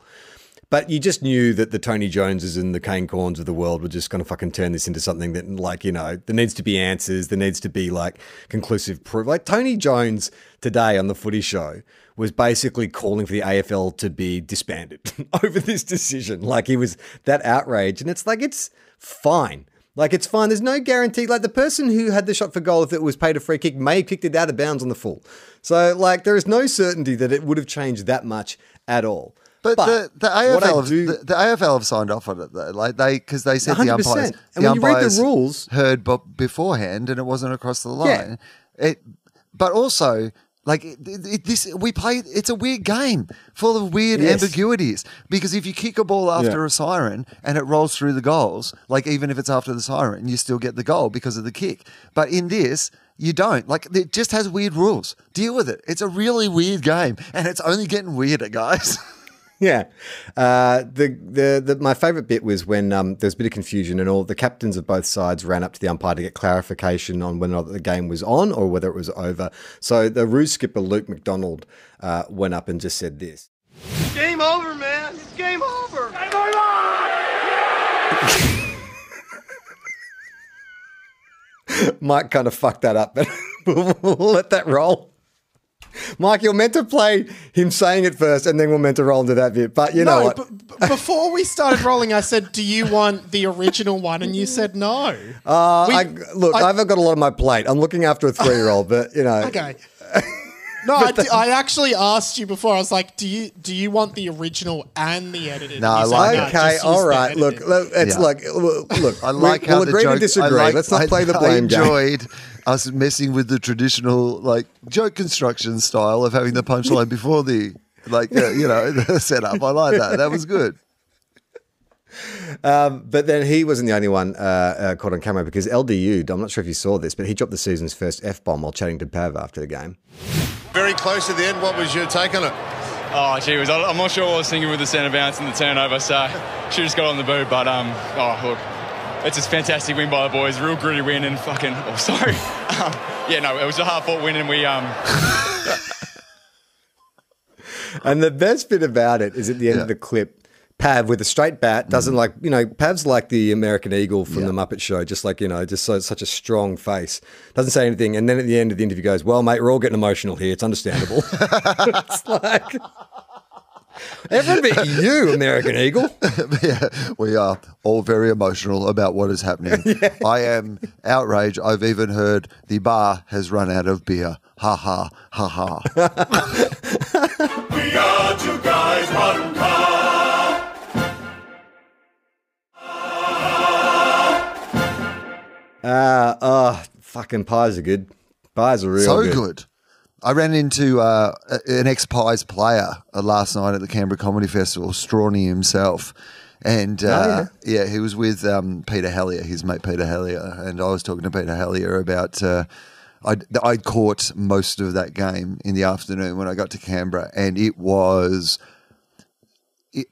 C: But you just knew that the Tony Joneses and the Kane Corns of the world were just going to fucking turn this into something that, like, you know, there needs to be answers. There needs to be like conclusive proof. Like Tony Jones today on the Footy Show was basically calling for the AFL to be disbanded over this decision. Like, he was that outraged. And it's like, it's fine. Like, it's fine. There's no guarantee. Like, the person who had the shot for goal, if it was paid a free kick, may have kicked it out of bounds on the full. So, like, there is no certainty that it would have changed that much at all.
E: But the AFL have signed off on it though, like because they said 100%. The umpires,
C: and when you read the rules,
E: heard beforehand, and it wasn't across the line. Yeah. But also, like it's a weird game full of weird ambiguities. Because if you kick a ball after a siren and it rolls through the goals, like even if it's after the siren, you still get the goal because of the kick. But in this, you don't. Like, it just has weird rules. Deal with it. It's a really weird game, and it's only getting weirder, guys.
C: Yeah. My favourite bit was when there was a bit of confusion and all the captains of both sides ran up to the umpire to get clarification on whether or not the game was on or whether it was over. So the Roos skipper, Luke McDonald, went up and just said this.
K: Game over, man. It's game over. Game over!
C: Mike kind of fucked that up, but we'll let that roll. Mike, you're meant to play him saying it first, and then we're meant to roll into that bit. But you know what?
L: Before we started rolling, I said, do you want the original one? And you said no.
C: I've got a lot on my plate. I'm looking after a 3-year-old, but, you know.
L: Okay. No, I actually asked you before. I was like, do you want the original and the edited?
E: No, I like it.
C: Okay, all right. Look, it's like, look,
E: I like how
C: we'll agree to disagree. Let's not play the blame game.
E: I enjoyed us messing with the traditional, like, joke construction style of having the punchline before the, like, you know, the setup. I like that. That was good.
C: But then he wasn't the only one caught on camera, because LDU, I'm not sure if you saw this, but he dropped the season's first F-bomb while chatting to Pav after the game.
I: Very close to the end. What was your take on it?
M: Oh, gee whiz. I'm not sure what I was thinking with the centre bounce and the turnover, so should just got on the boot. But, look, it's a fantastic win by the boys. Real gritty win and fucking, sorry. It was a hard-fought win and we...
C: And the best bit about it is at the end of the clip, Pav with a straight bat doesn't like, you know, Pav's like the American Eagle from the Muppet Show, just like, you know, just such a strong face. Doesn't say anything. And then at the end of the interview goes, well, mate, we're all getting emotional here. It's understandable. It's like, everyone but you, American Eagle.
E: Yeah, we are all very emotional about what is happening. Yeah. I am outraged. I've even heard the bar has run out of beer. Ha ha, ha ha.
D: We are two guys, one car.
C: Fucking pies are good. Pies are real
E: so good. I ran into an ex-Pies player last night at the Canberra Comedy Festival, Strawny himself. And he was with Peter Hellier, his mate Peter Hellier. And I was talking to Peter Hellier about I'd caught most of that game in the afternoon when I got to Canberra. And it was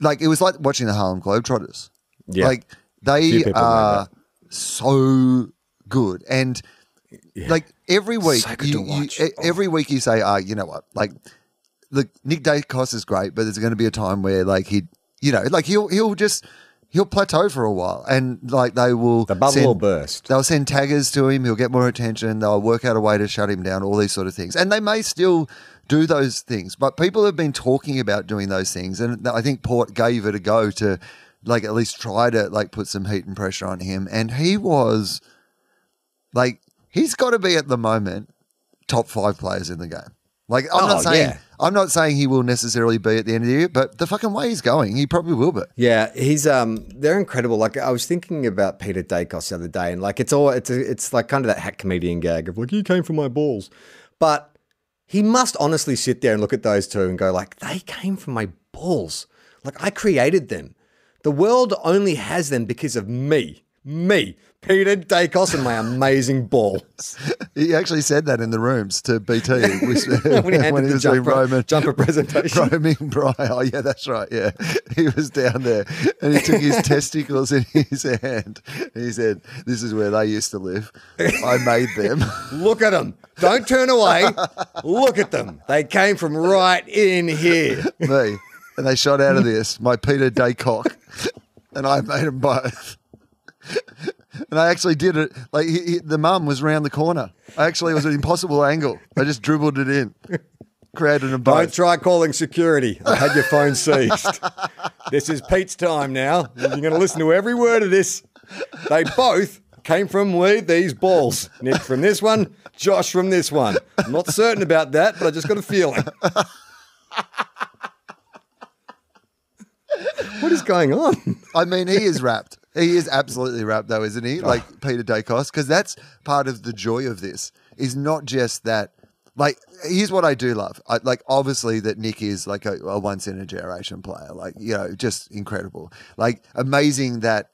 E: like watching the Harlem Globetrotters. Yeah. Like, they are so good. And like every week, every week you say, you know what, like, look, Nick Dacos is great, but there's going to be a time where like he'll plateau for a while, and like the bubble will burst. They'll send taggers to him. He'll get more attention. They'll work out a way to shut him down. All these sort of things, and they may still do those things, but people have been talking about doing those things, and I think Port gave it a go to like at least try to like put some heat and pressure on him, and he was like. He's got to be at the moment top 5 players in the game. Like, I'm not saying he will necessarily be at the end of the year, but the fucking way he's going, he probably will be.
C: Yeah, he's they're incredible. Like, I was thinking about Peter Dacos the other day, and like it's like kind of that hack comedian gag of like, you came from my balls. But he must honestly sit there and look at those two and go like, they came from my balls. Like, I created them. The world only has them because of me. Peter Dacos and my amazing balls.
E: He actually said that in the rooms to BT
C: when he was doing jumper presentation.
E: Roaming Bry. Oh, yeah, that's right. Yeah. He was down there and he took his testicles in his hand. And he said, this is where they used to live. I made them.
C: Look at them. Don't turn away. Look at them. They came from right in here.
E: Me. And they shot out of this, my Peter Daycock. And I made them both. And I actually did it. Like, the mum was round the corner. It was an impossible angle. I just dribbled it in. Created them both.
C: Don't try calling security. I had your phone seized. This is Pete's time now. You're going to listen to every word of this. They both came from these balls. Nick from this one, Josh from this one. I'm not certain about that, but I just got a feeling. What is going on?
E: I mean, he is wrapped. He is absolutely wrapped, though, isn't he? Like Peter Dacos, because that's part of the joy of this. Is not just that. Like, here's what I do love. Like, obviously, that Nick is like a once in a generation player. Like, you know, just incredible. Like, amazing that,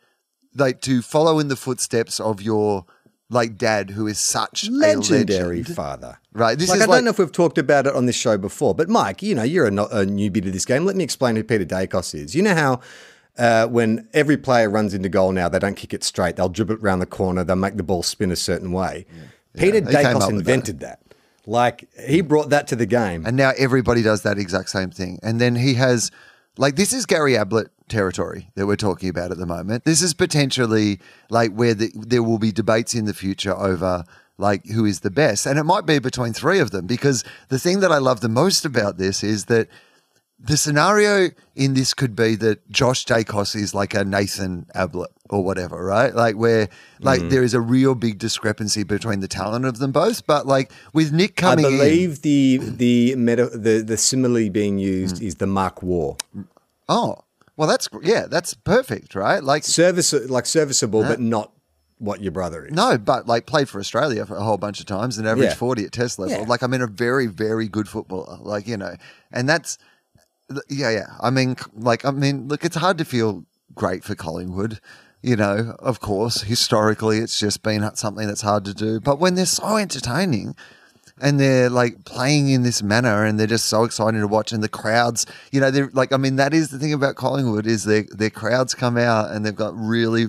E: like, to follow in the footsteps of your like dad, who is such
C: legendary
E: a legend.
C: Father.
E: Right. This
C: like,
E: is
C: I don't know if we've talked about it on this show before, but Mike, you know, you're a newbie to this game. Let me explain who Peter Dacos is. You know how when every player runs into goal now, they don't kick it straight. They'll dribble it around the corner. They'll make the ball spin a certain way. Yeah. Peter Dacos invented that. Like, he brought that to the game.
E: And now everybody does that exact same thing. And then he has, like, this is Gary Ablett territory that we're talking about at the moment. This is potentially like where there will be debates in the future over like who is the best. And it might be between 3 of them, because the thing that I love the most about this is that the scenario in this could be that Josh Dacos is like a Nathan Ablett or whatever, right? Like, where like there is a real big discrepancy between the talent of them both. But like with Nick coming in, I
C: believe the simile being used is the Mark War.
E: Oh, well, that's perfect, right? Like
C: serviceable, but not what your brother is.
E: No, but like played for Australia for a whole bunch of times and averaged 40 at test level. Yeah. Like, I mean, a very, very good footballer. Like, you know, and that's I mean, look, it's hard to feel great for Collingwood. You know, of course, historically, it's just been something that's hard to do. But when they're so entertaining, and they're like playing in this manner, and they're just so exciting to watch, and the crowds, you know, they're like, I mean, that is the thing about Collingwood is their crowds come out and they've got really,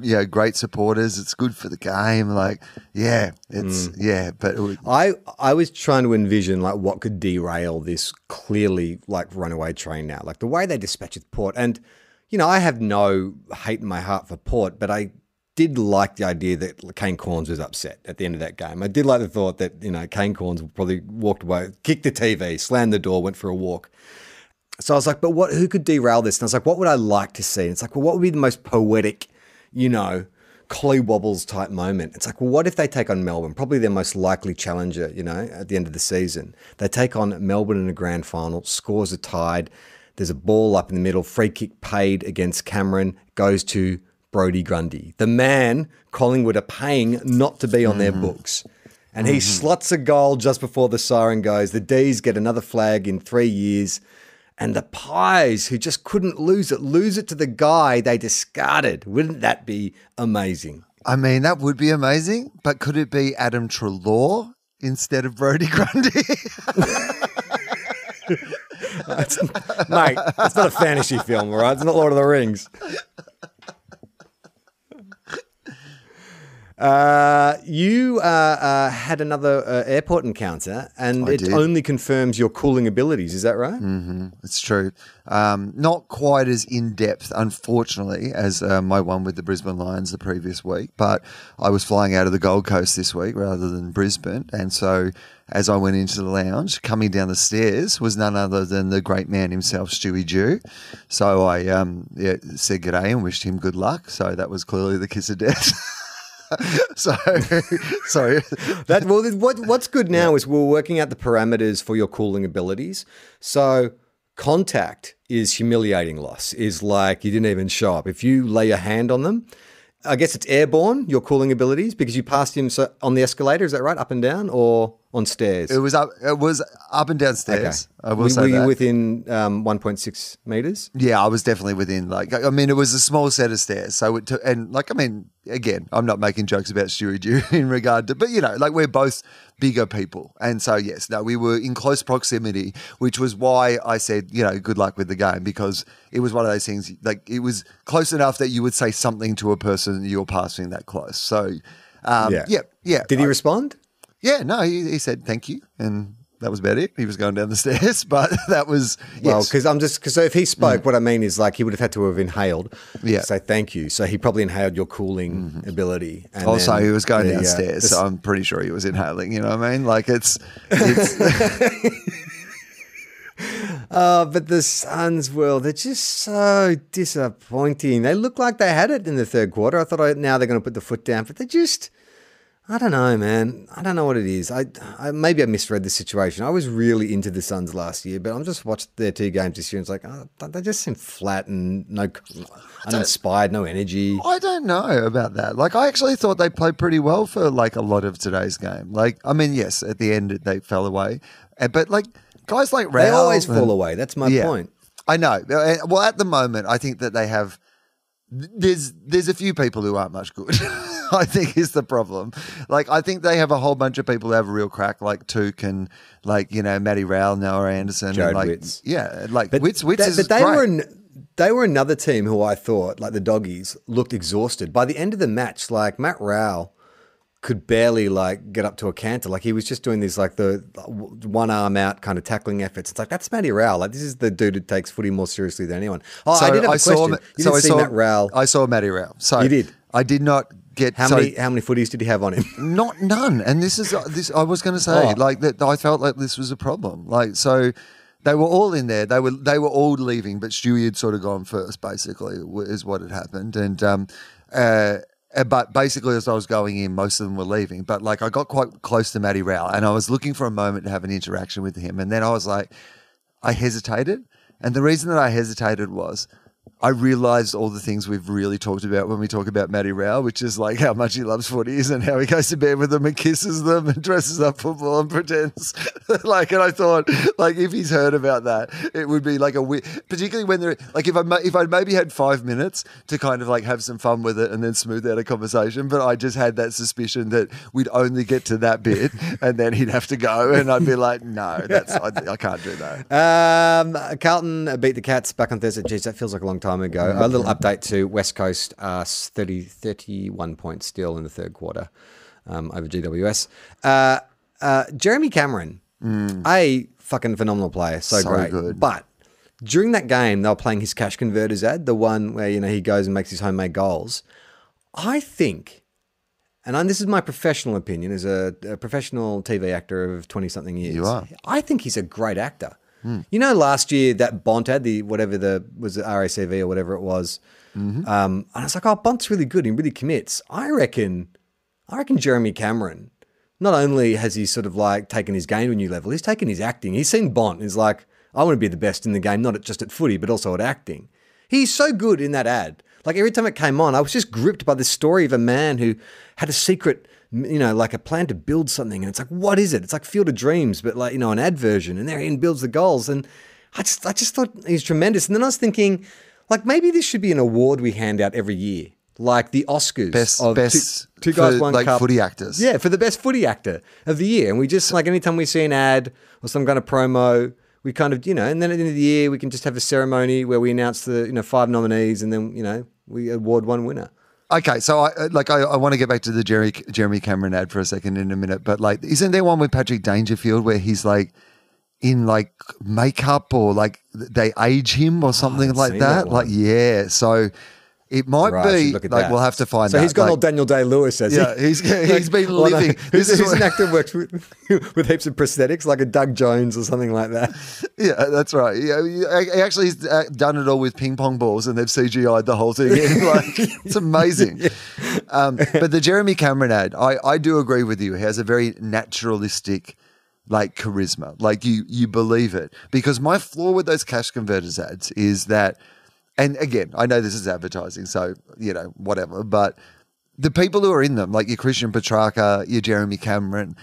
E: you know, great supporters. It's good for the game. Like, yeah, it's but
C: I was trying to envision like what could derail this clearly like runaway train now, like the way they dispatch with Port. And you know, I have no hate in my heart for Port, but I did like the idea that Kane Cornes was upset at the end of that game. I did like the thought that, you know, Kane Cornes probably walked away, kicked the TV, slammed the door, went for a walk. So I was like, but who could derail this? And I was like, what would I like to see? And it's like, well, what would be the most poetic, you know, Collie Wobbles type moment? It's like, well, what if they take on Melbourne? Probably their most likely challenger, you know, at the end of the season. They take on Melbourne in a grand final, scores are tied. There's a ball up in the middle, free kick paid against Cameron, goes to Brodie Grundy, the man Collingwood are paying not to be on their books. And he slots a goal just before the siren goes. The D's get another flag in 3 years. And the Pies, who just couldn't lose it to the guy they discarded. Wouldn't that be amazing?
E: I mean, that would be amazing. But could it be Adam Treloar instead of Brodie Grundy?
C: Mate, it's not a fantasy film, all right? It's not Lord of the Rings. You had another airport encounter, and it only confirms your cooling abilities. Is that right?
E: Mm-hmm. It's true. Not quite as in-depth, unfortunately, as my one with the Brisbane Lions the previous week, but I was flying out of the Gold Coast this week rather than Brisbane, and so as I went into the lounge, coming down the stairs was none other than the great man himself, Stewie Jew. So I said g'day and wished him good luck, so that was clearly the kiss of death. So, sorry.
C: What's good now is we're working out the parameters for your cooling abilities. So contact is humiliating loss, is like you didn't even show up. If you lay your hand on them, I guess it's airborne, your cooling abilities, because you passed him on the escalator, is that right? Up and down or on stairs?
E: It was up and down stairs. Okay. I will say
C: were
E: that.
C: You within 1.6 meters?
E: Yeah, I was definitely within, it was a small set of stairs. So again, I'm not making jokes about Stewie Dew in regard to, but we're both bigger people. And so, yes, we were in close proximity, which was why I said, good luck with the game, because it was one of those things, it was close enough that you would say something to a person you're passing that close. So, yeah.
C: Did he respond?
E: Yeah, no, he said thank you, and that was about it. He was going down the stairs, but that was
C: so if he spoke, what I mean is he would have had to have inhaled.
E: Yeah,
C: say thank you. So he probably inhaled your cooling ability. And
E: also, he was going downstairs, so I'm pretty sure he was inhaling. You know what I mean? It's but the Suns, they're just so disappointing. They look like they had it in the third quarter. I thought now they're going to put the foot down, but they just. I don't know, man. I don't know what it is. I maybe I misread the situation. I was really into the Suns last year, but I'm just watched their 2 games this year and it's they just seem flat and uninspired, no energy. I don't know about that. I actually thought they played pretty well for a lot of today's game. Yes, at the end they fell away, but guys like Raul,
C: they always fall away. That's my point.
E: I know. Well, at the moment, I think that they have. There's a few people who aren't much good. I think is the problem. I think they have a whole bunch of people who have a real crack, like Took and Matty Rowell, Noah Anderson,
C: Jared
E: and
C: Witts.
E: Yeah, Witts is
C: but they
E: great.
C: They were another team who I thought, the Doggies, looked exhausted by the end of the match. Matt Rowell could barely get up to a canter. He was just doing this the one arm out kind of tackling efforts. It's that's Matty Rowell. This is the dude who takes footy more seriously than anyone. Oh, so I did have a question. You didn't see Matt Rowell.
E: I saw Matty Rowell. So
C: you did.
E: I did not get
C: how many footies did he have on him?
E: None. And this is I was going to say that I felt like this was a problem. So they were all in there. They were all leaving, but Stewie had sort of gone first. Basically, is what had happened. And but basically, as I was going in, most of them were leaving. But I got quite close to Matty Rowell, and I was looking for a moment to have an interaction with him. And then I was I hesitated, and the reason that I hesitated was. I realised all the things we've really talked about when we talk about Matty Rowell, which is how much he loves footies and how he goes to bed with them and kisses them and dresses up football and pretends. And I thought, if he's heard about that, it would be particularly when they're, if I'd maybe had 5 minutes to kind of have some fun with it and then smooth out a conversation, but I just had that suspicion that we'd only get to that bit and then he'd have to go and I'd be no, I can't do that.
C: Carlton beat the Cats back on Thursday. Jeez, that feels like a long time ago. A little update to West Coast, 31 points still in the third quarter over GWS. Jeremy Cameron, a fucking phenomenal player, so great.
E: Good.
C: But during that game, they were playing his cash converters ad, the one where he goes and makes his homemade goals. I think, and this is my professional opinion as a professional TV actor of 20-something years.
E: You are.
C: I think he's a great actor. Last year that Bont had was it RACV or whatever it was, and I was Bont's really good. He really commits. I reckon Jeremy Cameron. Not only has he sort of taken his game to a new level, he's taken his acting. He's seen Bont. He's I want to be the best in the game, not just at footy, but also at acting. He's so good in that ad. Every time it came on, I was just gripped by the story of a man who had a secret. A plan to build something. And it's what is it? It's Field of Dreams, but an ad version. And there he builds the goals. And I just thought he's tremendous. And then I was thinking, maybe this should be an award we hand out every year. The Oscars.
E: Best
C: two guys, one cup.
E: Footy actors.
C: Yeah, for the best footy actor of the year. And we just, anytime we see an ad or some kind of promo, we kind of, and then at the end of the year, we can just have a ceremony where we announce the, 5 nominees and then, we award one winner.
E: Okay, so I want to get back to the Jeremy Cameron ad for a second in a minute, but isn't there one with Patrick Dangerfield where he's in makeup or they age him or something like that? Yeah. So It might be like
C: that.
E: we'll have to find.
C: So he's gone all Daniel Day-Lewis, has he?
E: Yeah, he's been living.
C: Who's an actor who works with heaps of prosthetics, like a Doug Jones or something like that?
E: Yeah, that's right. Yeah, he actually has done it all with ping pong balls, and they've CGI'd the whole thing. Like, it's amazing. But the Jeremy Cameron ad, I do agree with you. He has a very naturalistic, like, charisma. Like, you believe it. Because my flaw with those cash converters ads is that, and again, I know this is advertising, so, whatever. But the people who are in them, like your Christian Petrarca, your Jeremy Cameron,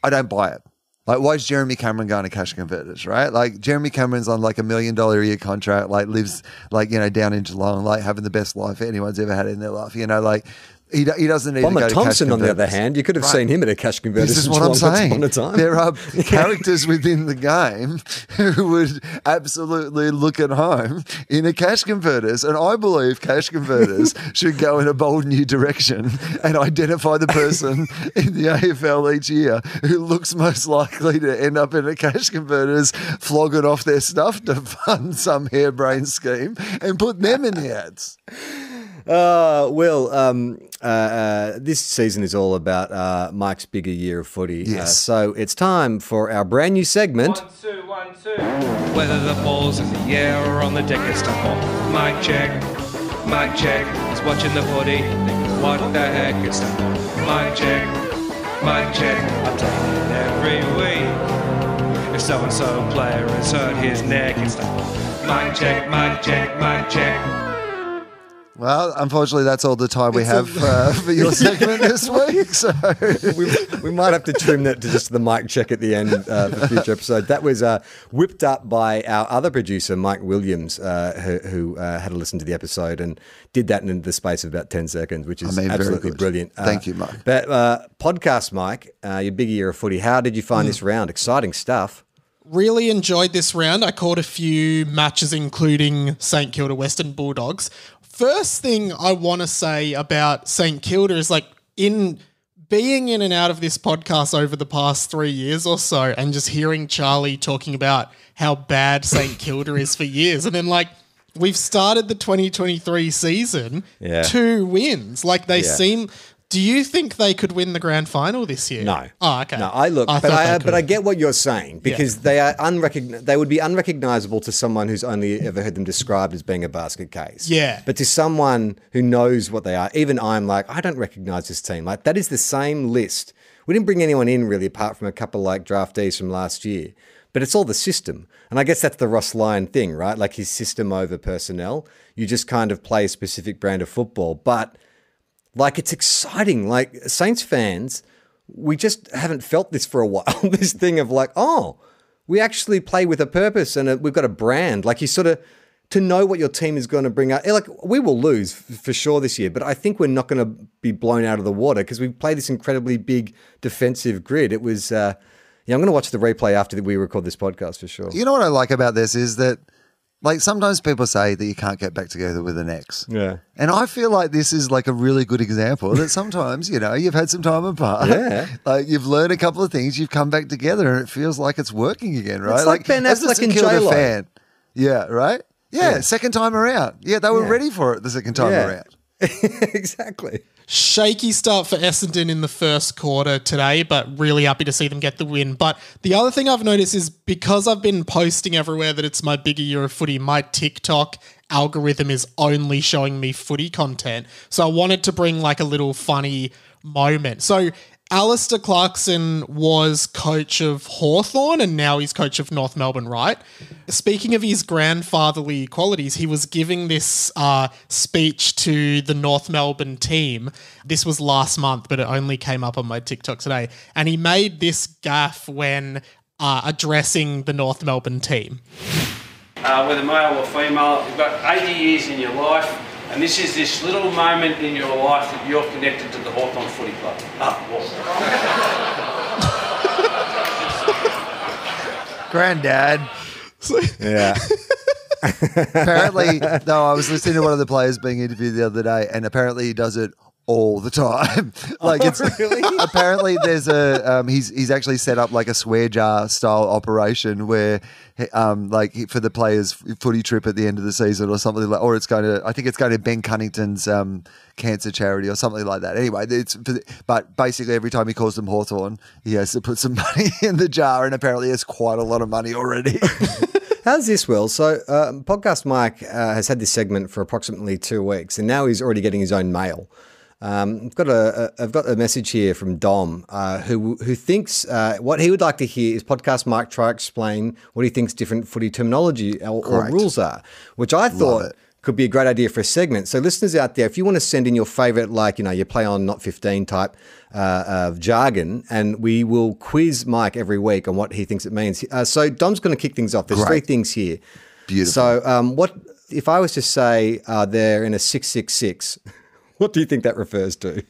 E: I don't buy it. Like, why is Jeremy Cameron going to cash converters, right? Like, Jeremy Cameron's on like $1 million a year contract, like lives like, down in Geelong, like having the best life anyone's ever had in their life, like. He doesn't need to go to
C: Thompson,
E: cash
C: on the other hand, you could have seen him at a cash converter.
E: This is what I'm saying. There are characters within the game who would absolutely look at home in a cash converters, and I believe cash converters should go in a bold new direction and identify the person in the AFL each year who looks most likely to end up in a cash converters, flogging off their stuff to fund some harebrained scheme, and put them in the ads.
C: This season is all about Mike's bigger year of footy.
E: Yes.
C: So it's time for our brand new segment.
N: 1, 2, 1, 2. Whether the ball's in the air or on the deck, it's time for Mike check. Mike check. He's watching the footy. Thinking, what the heck? It's time for Mike check. Mike check. Updating it every week. If so-and-so player has hurt his neck, it's time for Mike check. Mike check. Mike check.
E: Well, unfortunately, that's all the time we have for your segment this week. So
C: we might have to trim that to just the mic check at the end for future episode. That was whipped up by our other producer, Mike Williams, who had a listen to the episode and did that in the space of about 10 seconds, which is absolutely brilliant.
E: Thank you, Mike.
C: But podcast, Mike, your big year of footy. How did you find this round? Exciting stuff.
L: Really enjoyed this round. I caught a few matches, including St Kilda Western Bulldogs. First thing I want to say about St Kilda is, like, in being in and out of this podcast over the past 3 years or so, and just hearing Charlie talking about how bad St Kilda is for years, and then, like, we've started the 2023 season, 2 wins. Like, they seem... Do you think they could win the grand final this year?
C: No.
L: Oh, okay.
C: No, but I get what you're saying, because they are they would be unrecognisable to someone who's only ever heard them described as being a basket case.
L: Yeah.
C: But to someone who knows what they are, even I'm like, I don't recognise this team. Like, that is the same list. We didn't bring anyone in really, apart from a couple like draftees from last year. But it's all the system. And I guess that's the Ross Lyon thing, right? Like, his system over personnel. You just kind of play a specific brand of football. But... like, it's exciting. Like, Saints fans, we just haven't felt this for a while. This thing of like, oh, we actually play with a purpose and we've got a brand. Like, you sort of, to know what your team is going to bring out. Like, we will lose for sure this year, but I think we're not going to be blown out of the water because we play this incredibly big defensive grid. It was, I'm going to watch the replay after we record this podcast for sure.
E: You know what I like about this is that, like, sometimes people say that you can't get back together with an ex.
C: Yeah.
E: And I feel like this is like a really good example that sometimes, you've had some time apart.
C: Yeah.
E: Like, you've learned a couple of things, you've come back together, and it feels like it's working again, right?
C: It's like Ben Affleck and J-Lo.
E: Fan. Yeah, right? Yeah, second time around. Yeah, they were ready for it the second time around.
C: Exactly.
L: Shaky start for Essendon in the first quarter today, but really happy to see them get the win. But the other thing I've noticed is, because I've been posting everywhere that it's my bigger year of footy, my TikTok algorithm is only showing me footy content. So I wanted to bring like a little funny moment. So Alistair Clarkson was coach of Hawthorn and now he's coach of North Melbourne, right? Speaking of his grandfatherly qualities, he was giving this speech to the North Melbourne team. This was last month, but it only came up on my TikTok today. And he made this gaffe when addressing the North Melbourne team.
O: Whether male or female, you've got 80 years in your life, and this is this little moment in your life that you're connected to the Hawthorn Footy Club.
E: Granddad.
C: Yeah.
E: Apparently, no, I was listening to one of the players being interviewed the other day, and apparently he does it all the time. Like it's
C: really?
E: Apparently there's a he's actually set up like a swear jar style operation where like for the players' footy trip at the end of the season or something like, or I think it's going to Ben Cunnington's cancer charity or something like that. Anyway, but basically every time he calls them Hawthorn, he has to put some money in the jar, and apparently it's quite a lot of money already.
C: How's this, Will? So Podcast Mike has had this segment for approximately 2 weeks, and now he's already getting his own mail. I've got a message here from Dom, who thinks what he would like to hear is Podcast Mike try to explain what he thinks different footy terminology or rules are, which I thought could be a great idea for a segment. So listeners out there, if you want to send in your favourite, like, you play on not 15 type of jargon, and we will quiz Mike every week on what he thinks it means. So Dom's going to kick things off. There's 3 things here.
E: Beautiful.
C: So what if I was to say they're in a 666? What do you think that refers to?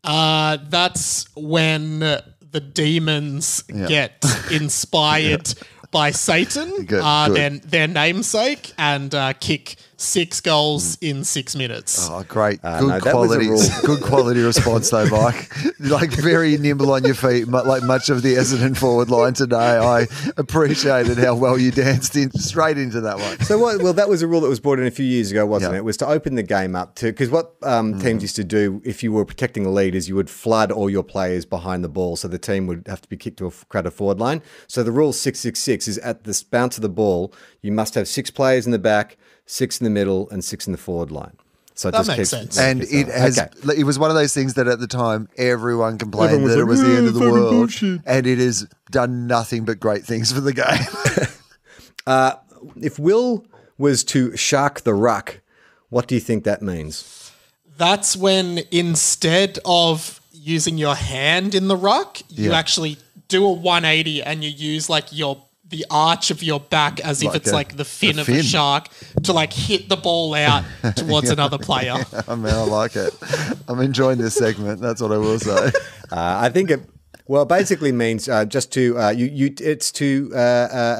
L: That's when the demons get inspired by Satan, their namesake, and kick 6 goals in 6 minutes.
E: Oh, great. Good quality response though, Mike. Like very nimble on your feet, like much of the Essendon forward line today. I appreciated how well you danced straight into that one.
C: So well, that was a rule that was brought in a few years ago, wasn't it? It was to open the game up to, because what teams used to do if you were protecting the lead is you would flood all your players behind the ball, so the team would have to be kicked to a crowded forward line. So the rule 666 is at the bounce of the ball, you must have 6 players in the back, 6 in the middle, and 6 in the forward line. So
L: that makes sense.
E: And it was one of those things that at the time everyone complained that it was the end of the world, bullshit. And it has done nothing but great things for the game.
C: If Will was to shark the ruck, what do you think that means?
L: That's when instead of using your hand in the ruck, you actually do a 180 and you use like the arch of your back as if it's like the fin of a shark to like hit the ball out towards another player.
E: I mean, I like it. I'm enjoying this segment. That's what I will say.
C: I think it basically means just to it's to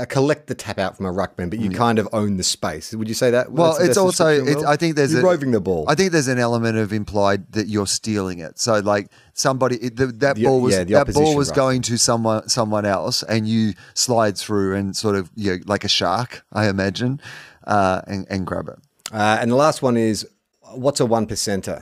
C: collect the tap out from a ruckman, but you kind of own the space. Would you say that?
E: Well, it's also I think there's
C: you're roving the ball.
E: I think there's an element of implied that you're stealing it. So like somebody that ball was going to someone else, and you slide through and sort of like a shark, I imagine, and grab it.
C: And the last one is, what's a 1%er?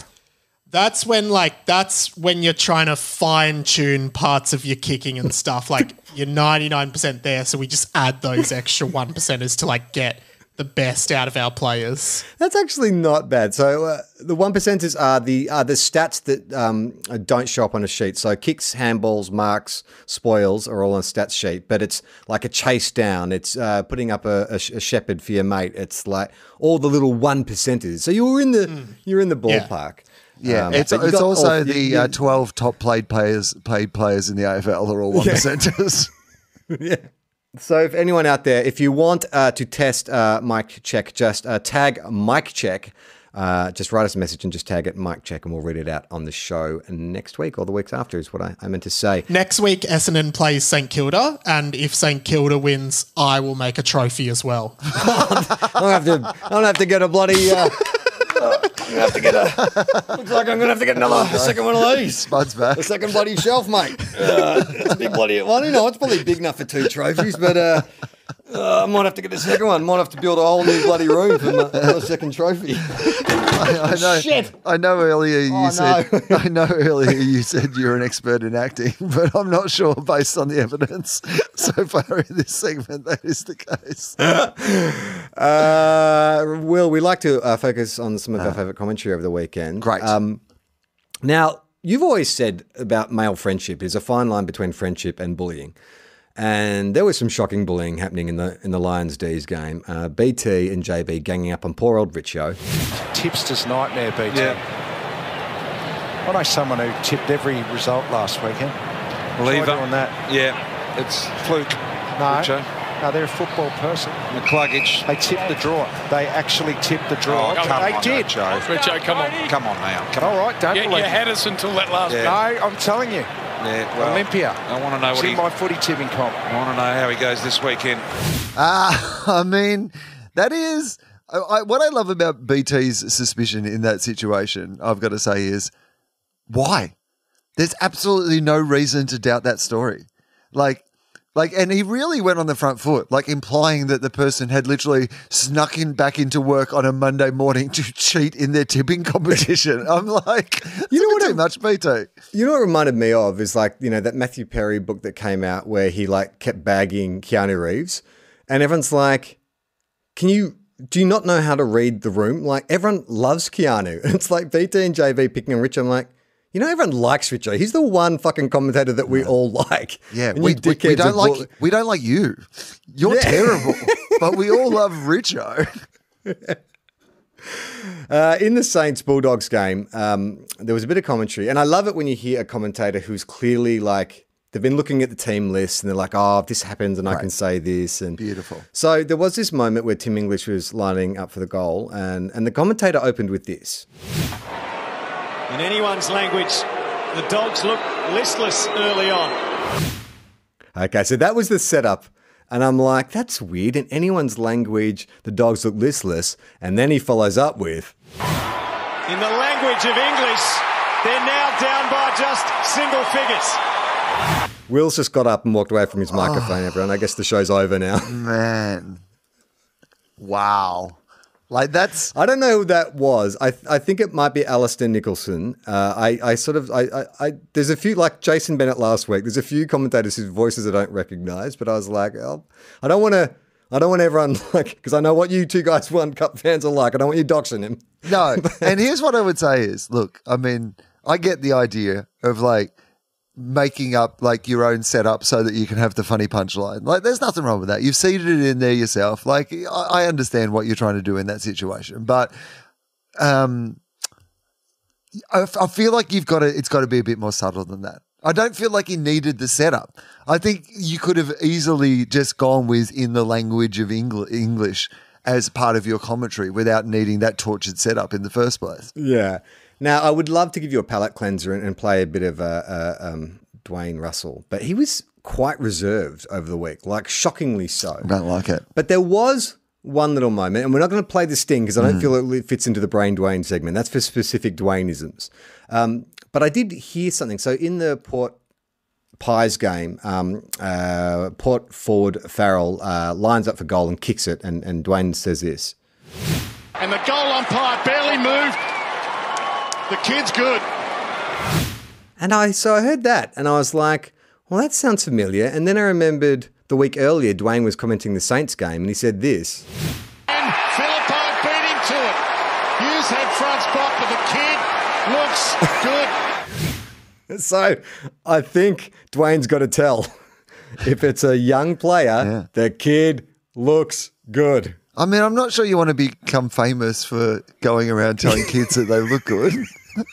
L: That's when you're trying to fine tune parts of your kicking and stuff. Like you're 99% there, so we just add those extra 1%ers to like get the best out of our players.
C: That's actually not bad. So the 1%ers are the stats that don't show up on a sheet. So kicks, handballs, marks, spoils are all on a stats sheet, but it's like a chase down. It's putting up a shepherd for your mate. It's like all the little 1%ers. So you're in the ballpark.
E: Yeah. Yeah, it's also the 12 top paid players in the AFL are all 1%ers.
C: Yeah. So if anyone out there, if you want to test Mike Check, just tag Mike Check. Just write us a message and just tag it Mike Check, and we'll read it out on the show next week or the weeks after is what I meant to say.
L: Next week, Essendon plays St Kilda, and if St Kilda wins, I will make a trophy as well.
C: I don't have to get a bloody... looks like I'm going to have to get another second one of these.
E: Spud's back.
C: The second bloody shelf, mate. It's a big bloody one. It's probably big enough for 2 trophies, but I might have to get a second one. Might have to build a whole new bloody room for a second trophy.
E: I know.
C: Shit.
E: I know earlier you said you're an expert in acting, but I'm not sure based on the evidence so far in this segment that is the case.
C: Will, we like to focus on some of our favourite commentary over the weekend.
E: Great.
C: Now, you've always said about male friendship, there's a fine line between friendship and bullying. And there was some shocking bullying happening in the Lions D's game. BT and JB ganging up on poor old Richo.
G: Tipster's nightmare, BT. Yeah. I know someone who tipped every result last weekend.
P: Lever
G: on that.
P: Yeah, it's fluke.
G: No.
P: Richo.
G: No, they're a football person.
P: McCluggage.
G: They tipped the draw. They actually tipped the draw.
P: They
G: did.
P: Richo, come on. Come on now.
G: All right, don't believe
H: You had us until that last
G: No, I'm telling you.
P: Yeah, well,
G: Olympia.
P: I want to know
G: what in my footy tipping comp.
P: I want to know how he goes this weekend.
E: I mean, that is... what I love about BT's suspicion in that situation, I've got to say, is Why? There's absolutely no reason to doubt that story. And he really went on the front foot, like implying that the person had literally snuck back into work on a Monday morning to cheat in their tipping competition. I'm like, you know what? Too much, BT.
C: You know what it reminded me of is that Matthew Perry book that came out where he kept bagging Keanu Reeves, and everyone's like, do you not know how to read the room? Like, everyone loves Keanu. And it's like BT and JV picking on Rich. I'm like, everyone likes Richo. He's the one fucking commentator that we all like.
E: Yeah, we don't like you. You're terrible, but we all love Richo.
C: In the Saints-Bulldogs game, there was a bit of commentary, and I love it when you hear a commentator who's clearly they've been looking at the team list, and they're like, oh, if this happens, and I can say this. And
E: beautiful.
C: So there was this moment where Tim English was lining up for the goal, and the commentator opened with this.
H: In anyone's language, the Dogs look listless early on.
C: Okay, so that was the setup. And I'm like, that's weird. In anyone's language, the Dogs look listless. And then he follows up with...
H: In the language of English, they're now down by just single figures.
C: Will's just got up and walked away from his microphone, everyone. I guess the show's over now.
E: Man. Wow. I
C: don't know who that was. I think it might be Alistair Nicholson. There's a few, like Jason Bennett last week, there's a few commentators whose voices I don't recognise, but I was like, oh, I don't want everyone, because I know what you two guys One Cup fans are like. I don't want you doxing him.
E: No. And here's what I would say is, look, I mean, I get the idea of making up your own setup so that you can have the funny punchline. There's nothing wrong with that. You've seeded it in there yourself. I understand what you're trying to do in that situation, but I feel like it's got to be a bit more subtle than that. I don't feel like he needed the setup. I think you could have easily just gone with in the language of English as part of your commentary without needing that tortured setup in the first place.
C: Yeah. Now, I would love to give you a palate cleanser and play a bit of Dwayne Russell, but he was quite reserved over the week, shockingly so.
E: I don't like it.
C: But there was one little moment, and we're not going to play the sting because I don't feel it fits into the Brain Dwayne segment. That's for specific Dwayneisms. But I did hear something. So in the Port Pies game, Port forward Farrell lines up for goal and kicks it, and Dwayne says this.
H: And the goal umpire barely moved. The kid's good.
C: And so I heard that, and I was like, well, that sounds familiar. And then I remembered the week earlier, Dwayne was commenting the Saints game, and he said this.
H: And Philippine beat him to it. Hughes had front spot, but the kid looks good.
C: So I think Dwayne's got to tell. If it's a young player, the kid looks good.
E: I mean, I'm not sure you want to become famous for going around telling kids that they look good.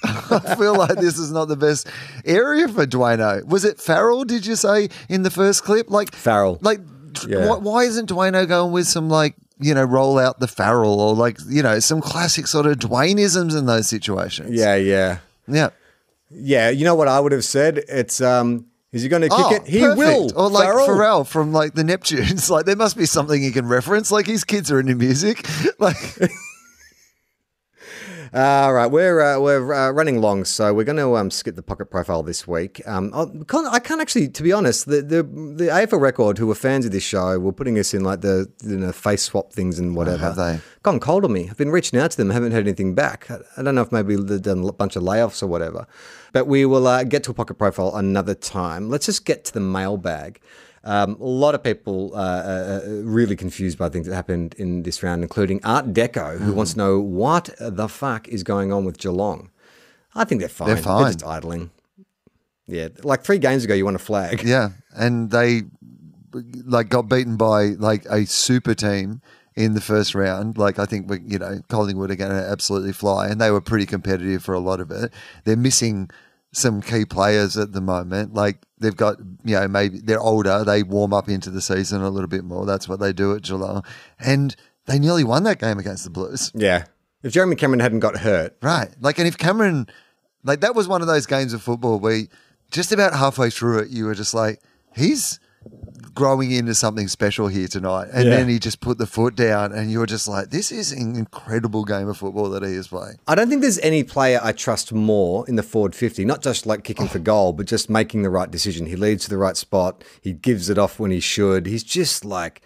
E: I feel like this is not the best area for Dwayno. Was it Farrell, did you say, in the first clip?
C: Farrell.
E: Why isn't Dwayno going with some, roll out the Farrell or, some classic sort of Dwayneisms in those situations?
C: Yeah. Yeah, you know what I would have said? It's... Is he going to kick it? He
E: perfect.
C: will.
E: Or Pharrell from the Neptunes. There must be something he can reference. His kids are into music.
C: All right, we're running long, so we're going to skip the pocket profile this week. I can't actually, to be honest, the AFL Record, who were fans of this show, were putting us in the face swap things and whatever.
E: Have they?
C: Gone cold on me. I've been reaching out to them, haven't heard anything back. I don't know if maybe they've done a bunch of layoffs or whatever. But we will get to a pocket profile another time. Let's just get to the mailbag. A lot of people are really confused by things that happened in this round, including Art Deco, who wants to know what the fuck is going on with Geelong. I think they're fine. They're just idling. Yeah, 3 games ago, you won a flag.
E: Yeah, and they got beaten by a super team in the first round. I think Collingwood are going to absolutely fly, and they were pretty competitive for a lot of it. They're missing some key players at the moment. They've got, maybe they're older. They warm up into the season a little bit more. That's what they do at Geelong. And they nearly won that game against the Blues.
C: Yeah. If Jeremy Cameron hadn't got hurt.
E: Right. And if Cameron, that was one of those games of football where just about halfway through it, you were just like, he's growing into something special here tonight. And then he just put the foot down and you're just like, this is an incredible game of football that he is playing.
C: I don't think there's any player I trust more in the forward 50, not just like kicking for goal, but just making the right decision. He leads to the right spot. He gives it off when he should. He's just like,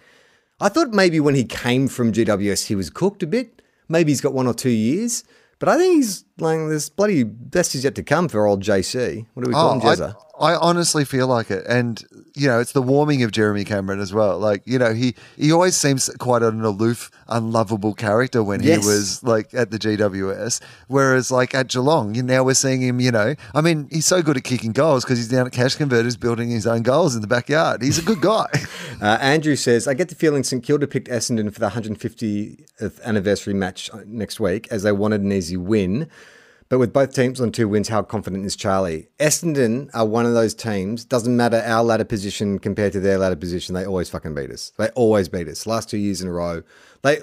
C: I thought maybe when he came from GWS, he was cooked a bit. Maybe he's got 1 or 2 years. But I think he's like, there's bloody best is yet to come for old JC. What do we call him, Jezza?
E: I honestly feel like it. And, you know, it's the warming of Jeremy Cameron as well. Like, you know, he always seems quite an aloof, unlovable character when he was like at the GWS. Whereas like at Geelong, now we're seeing him, you know, I mean, he's so good at kicking goals because he's down at Cash Converters building his own goals in the backyard. He's a good guy.
C: Andrew says, I get the feeling St Kilda picked Essendon for the 150th anniversary match next week as they wanted an easy win. But with both teams on 2 wins, how confident is Charlie? Essendon are one of those teams. Doesn't matter our ladder position compared to their ladder position. They always fucking beat us. They always beat us. Last 2 years in a row.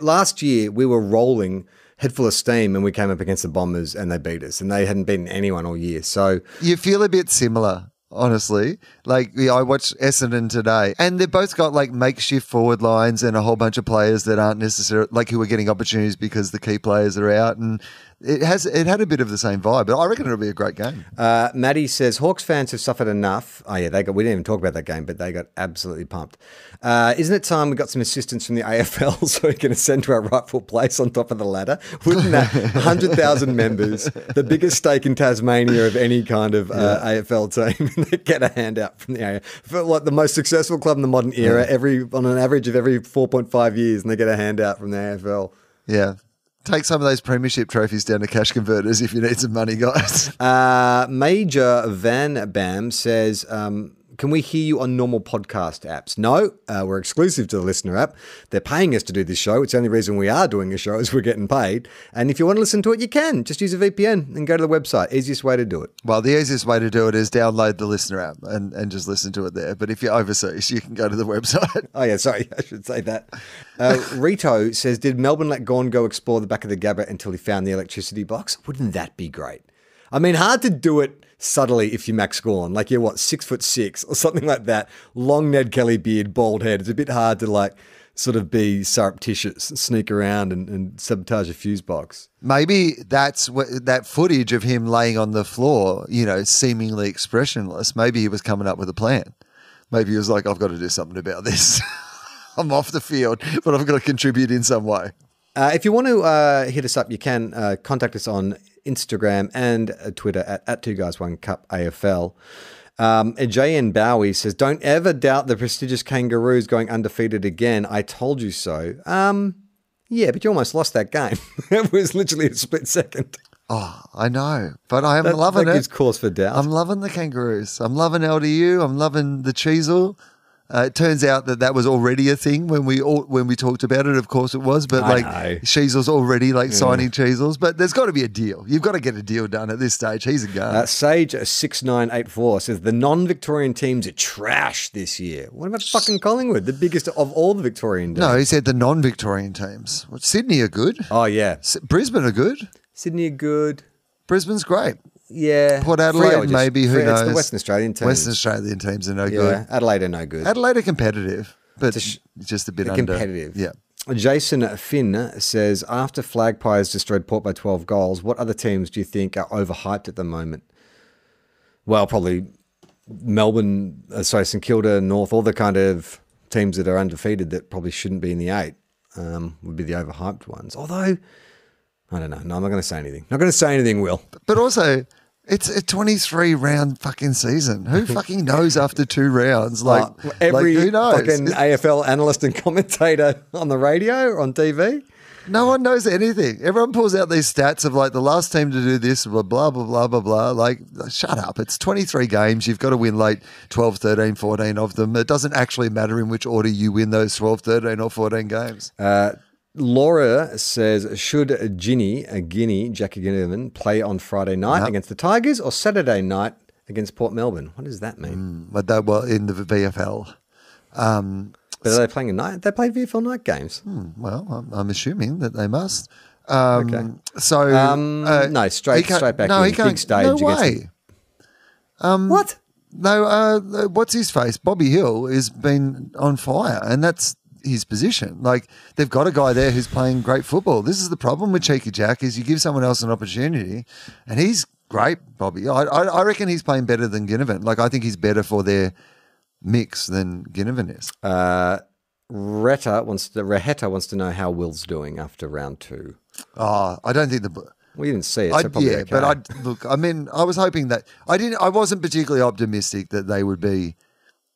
C: Last year, we were rolling head full of steam and we came up against the Bombers and they beat us. And they hadn't beaten anyone all year. So
E: you feel a bit similar. Honestly, like I watched Essendon today and they've both got like makeshift forward lines and a whole bunch of players that aren't necessarily like who are getting opportunities because the key players are out, and it had a bit of the same vibe, but I reckon it'll be a great game.
C: Maddie says Hawks fans have suffered enough. Oh yeah, we didn't even talk about that game, but they got absolutely pumped. Isn't it time we got some assistance from the AFL so we can ascend to our rightful place on top of the ladder? Wouldn't that 100,000 members, the biggest stake in Tasmania of any kind of AFL team, they get a handout from the AFL? For like the most successful club in the modern era, on an average of every 4.5 years, and they get a handout from the AFL.
E: Yeah. Take some of those premiership trophies down to Cash Converters if you need some money, guys.
C: Major Van Bam says, can we hear you on normal podcast apps? No, we're exclusive to the Listener app. They're paying us to do this show. It's the only reason we are doing a show is we're getting paid. And if you want to listen to it, you can. Just use a VPN and go to the website. Easiest way to do it.
E: Well, the easiest way to do it is download the Listener app and just listen to it there. But if you're overseas, you can go to the website.
C: Oh, yeah, sorry. I should say that. Rito says, did Melbourne let Gawn go explore the back of the Gabba until he found the electricity box? Wouldn't that be great? I mean, hard to do it subtly if you're Max Gawn. Like you're 6'6" or something like that. Long Ned Kelly beard, bald head. It's a bit hard to like sort of be surreptitious, sneak around and sabotage a fuse box.
E: Maybe that's that footage of him laying on the floor, you know, seemingly expressionless. Maybe he was coming up with a plan. Maybe he was like, I've got to do something about this. I'm off the field, but I've got to contribute in some way.
C: If you want to hit us up, you can contact us on Instagram and Twitter at 2guys1cup AFL. JN Bowie says, don't ever doubt the prestigious Kangaroos going undefeated again. I told you so. Yeah, but you almost lost that game. It was literally a split second.
E: Oh, I know, but I'm loving it.
C: That gives cause for doubt.
E: I'm loving the Kangaroos. I'm loving LDU. I'm loving the Cheezel. It turns out that was already a thing when we talked about it. Of course it was, but Cheezel's already signing Cheezels. But there's got to be a deal. You've got to get a deal done at this stage. He's a guy.
C: Sage6984 says the non-Victorian teams are trash this year. What about fucking Collingwood, the biggest of all the Victorian teams?
E: No, he said the non-Victorian teams. Well, Sydney are good.
C: Oh yeah,
E: Brisbane are good.
C: Sydney are good.
E: Brisbane's great.
C: Yeah.
E: Port Adelaide, maybe, who knows?
C: It's the Western Australian teams.
E: Western Australian teams are no good.
C: Adelaide are no good.
E: Adelaide are competitive, but just a bit under.
C: Competitive.
E: Yeah.
C: Jason Finn says, after Flag Pies destroyed Port by 12 goals, what other teams do you think are overhyped at the moment? Well, probably Melbourne, St Kilda, North, all the kind of teams that are undefeated that probably shouldn't be in the 8 would be the overhyped ones. Although, I don't know. No, I'm not going to say anything. Not going to say anything, Will.
E: But also, it's a 23-round fucking season. Who fucking knows after 2 rounds?
C: Who knows?
E: Fucking
C: AFL analyst and commentator on the radio or on TV?
E: No one knows anything. Everyone pulls out these stats of the last team to do this, blah, blah, blah, blah, blah. Shut up. It's 23 games. You've got to win 12, 13, 14 of them. It doesn't actually matter in which order you win those 12, 13 or 14 games.
C: Laura says, should Guinea, Jackie Ginnivan, play on Friday night against the Tigers or Saturday night against Port Melbourne? What does that mean?
E: In the VFL.
C: But are they playing a night? They play VFL night games.
E: Well, I'm assuming that they must.
C: Okay.
E: So
C: no, straight back
E: no,
C: in. Big stage.
E: No way.
C: What?
E: what's his face? Bobby Hill has been on fire, and that's his position. Like, they've got a guy there who's playing great football. This is the problem with Cheeky Jack, is you give someone else an opportunity, and he's great, Bobby. I reckon he's playing better than Ginnivan. Like, I think he's better for their mix than Ginnivan is.
C: Reheta wants to know how Will's doing after round 2.
E: Oh, I don't think
C: we didn't see it. So probably okay.
E: But I was hoping that I wasn't particularly optimistic that they would be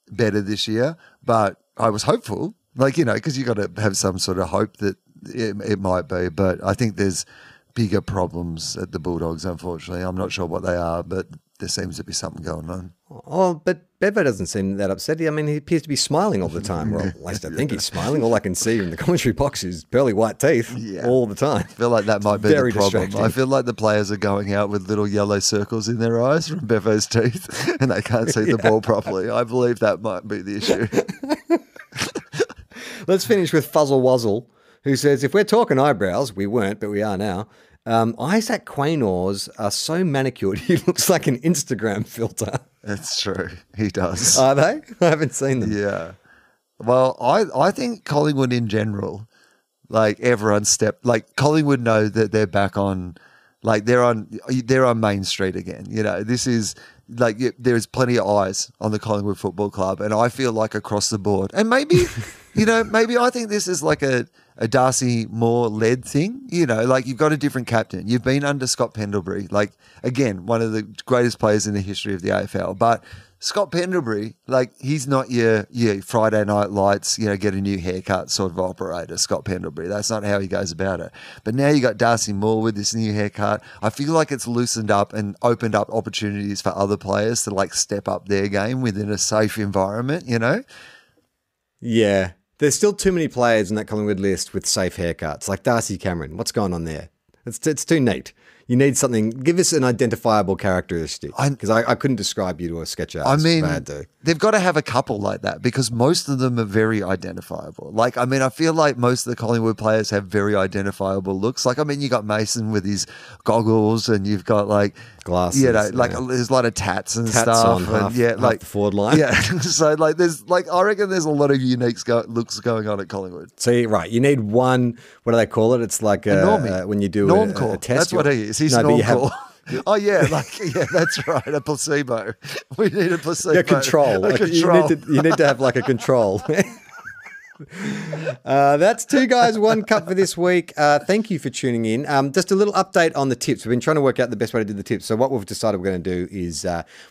E: better this year, but I was hopeful. Like, because you got to have some sort of hope that it might be. But I think there's bigger problems at the Bulldogs, unfortunately. I'm not sure what they are, but there seems to be something going on.
C: Oh, but Bevo doesn't seem that upset. I mean, he appears to be smiling all the time. Well, at least I think he's smiling. All I can see in the commentary box is pearly white teeth all the time.
E: I feel like that might be
C: Very
E: the problem.
C: distracting.
E: I feel like the players are going out with little yellow circles in their eyes from Bevo's teeth, and they can't see the ball properly. I believe that might be the issue.
C: Let's finish with Fuzzle Wuzzle, who says, if we're talking eyebrows, we weren't, but we are now. Isaac Quaynors are so manicured, he looks like an Instagram filter.
E: That's true. He does.
C: Are they? I haven't seen them.
E: Yeah. Well, I think Collingwood in general, like Collingwood know that they're back on, like they're on Main Street again. This is like there's plenty of eyes on the Collingwood Football Club, and I feel like across the board, and maybe, maybe I think this is like a Darcy Moore-led thing, like you've got a different captain. You've been under Scott Pendlebury, like, again, one of the greatest players in the history of the AFL. But Scott Pendlebury, like, he's not your Friday night lights, get a new haircut sort of operator, Scott Pendlebury. That's not how he goes about it. But now you got Darcy Moore with this new haircut. I feel like it's loosened up and opened up opportunities for other players to, like, step up their game within a safe environment,
C: Yeah. There's still too many players in that Collingwood list with safe haircuts, like Darcy Cameron. What's going on there? It's too neat. You need something. Give us an identifiable characteristic, because I couldn't describe you to a sketch artist.
E: I mean, they've got to have a couple like that, because most of them are very identifiable. Like, I mean, I feel like most of the Collingwood players have very identifiable looks. Like, I mean, you got Mason with his goggles, and you've got like
C: glasses.
E: There's a lot of tats and stuff.
C: On half, half the forward line.
E: Yeah. So like, I reckon there's a lot of unique looks going on at Collingwood.
C: So right, you need one. What do they call it? It's like when you do a test.
E: That's what he is. He's Normcore. Oh yeah, that's right. A placebo. We need a placebo.
C: A control. You need to have like a control. That's Two Guys, One Cup for this week. Thank you for tuning in. Just a little update on the tips. We've been trying to work out the best way to do the tips. So what we've decided we're going to do is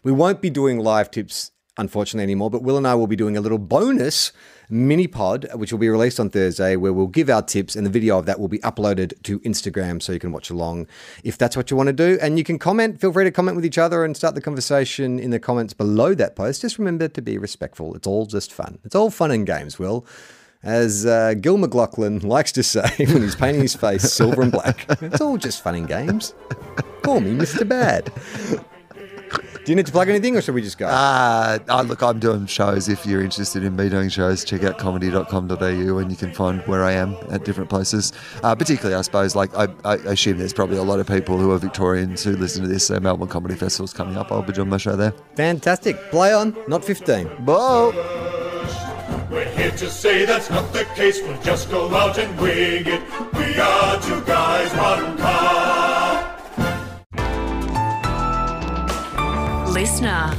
C: we won't be doing live tips, unfortunately, anymore, but Will and I will be doing a little bonus mini pod, which will be released on Thursday, where we'll give our tips, and the video of that will be uploaded to Instagram, so you can watch along if that's what you want to do. And you can comment. Feel free to comment with each other and start the conversation in the comments below that post. Just remember to be respectful. It's all just fun. It's all fun and games, Will. As Gil McLaughlin likes to say when he's painting his face silver and black. It's all just fun and games. Call me Mr. Bad. Do you need to plug anything, or should we just go?
E: Look, I'm doing shows. If you're interested in me doing shows, check out comedy.com.au, and you can find where I am at different places. Particularly, I suppose, like I assume there's probably a lot of people who are Victorians who listen to this. So Melbourne Comedy Festival's coming up. I'll be doing my show there.
C: Fantastic. Play on, not 15.
E: Bye.
D: We're here to say that's not the case. We'll just go out and wing it. We are Two Guys, One Cup.
A: Listener.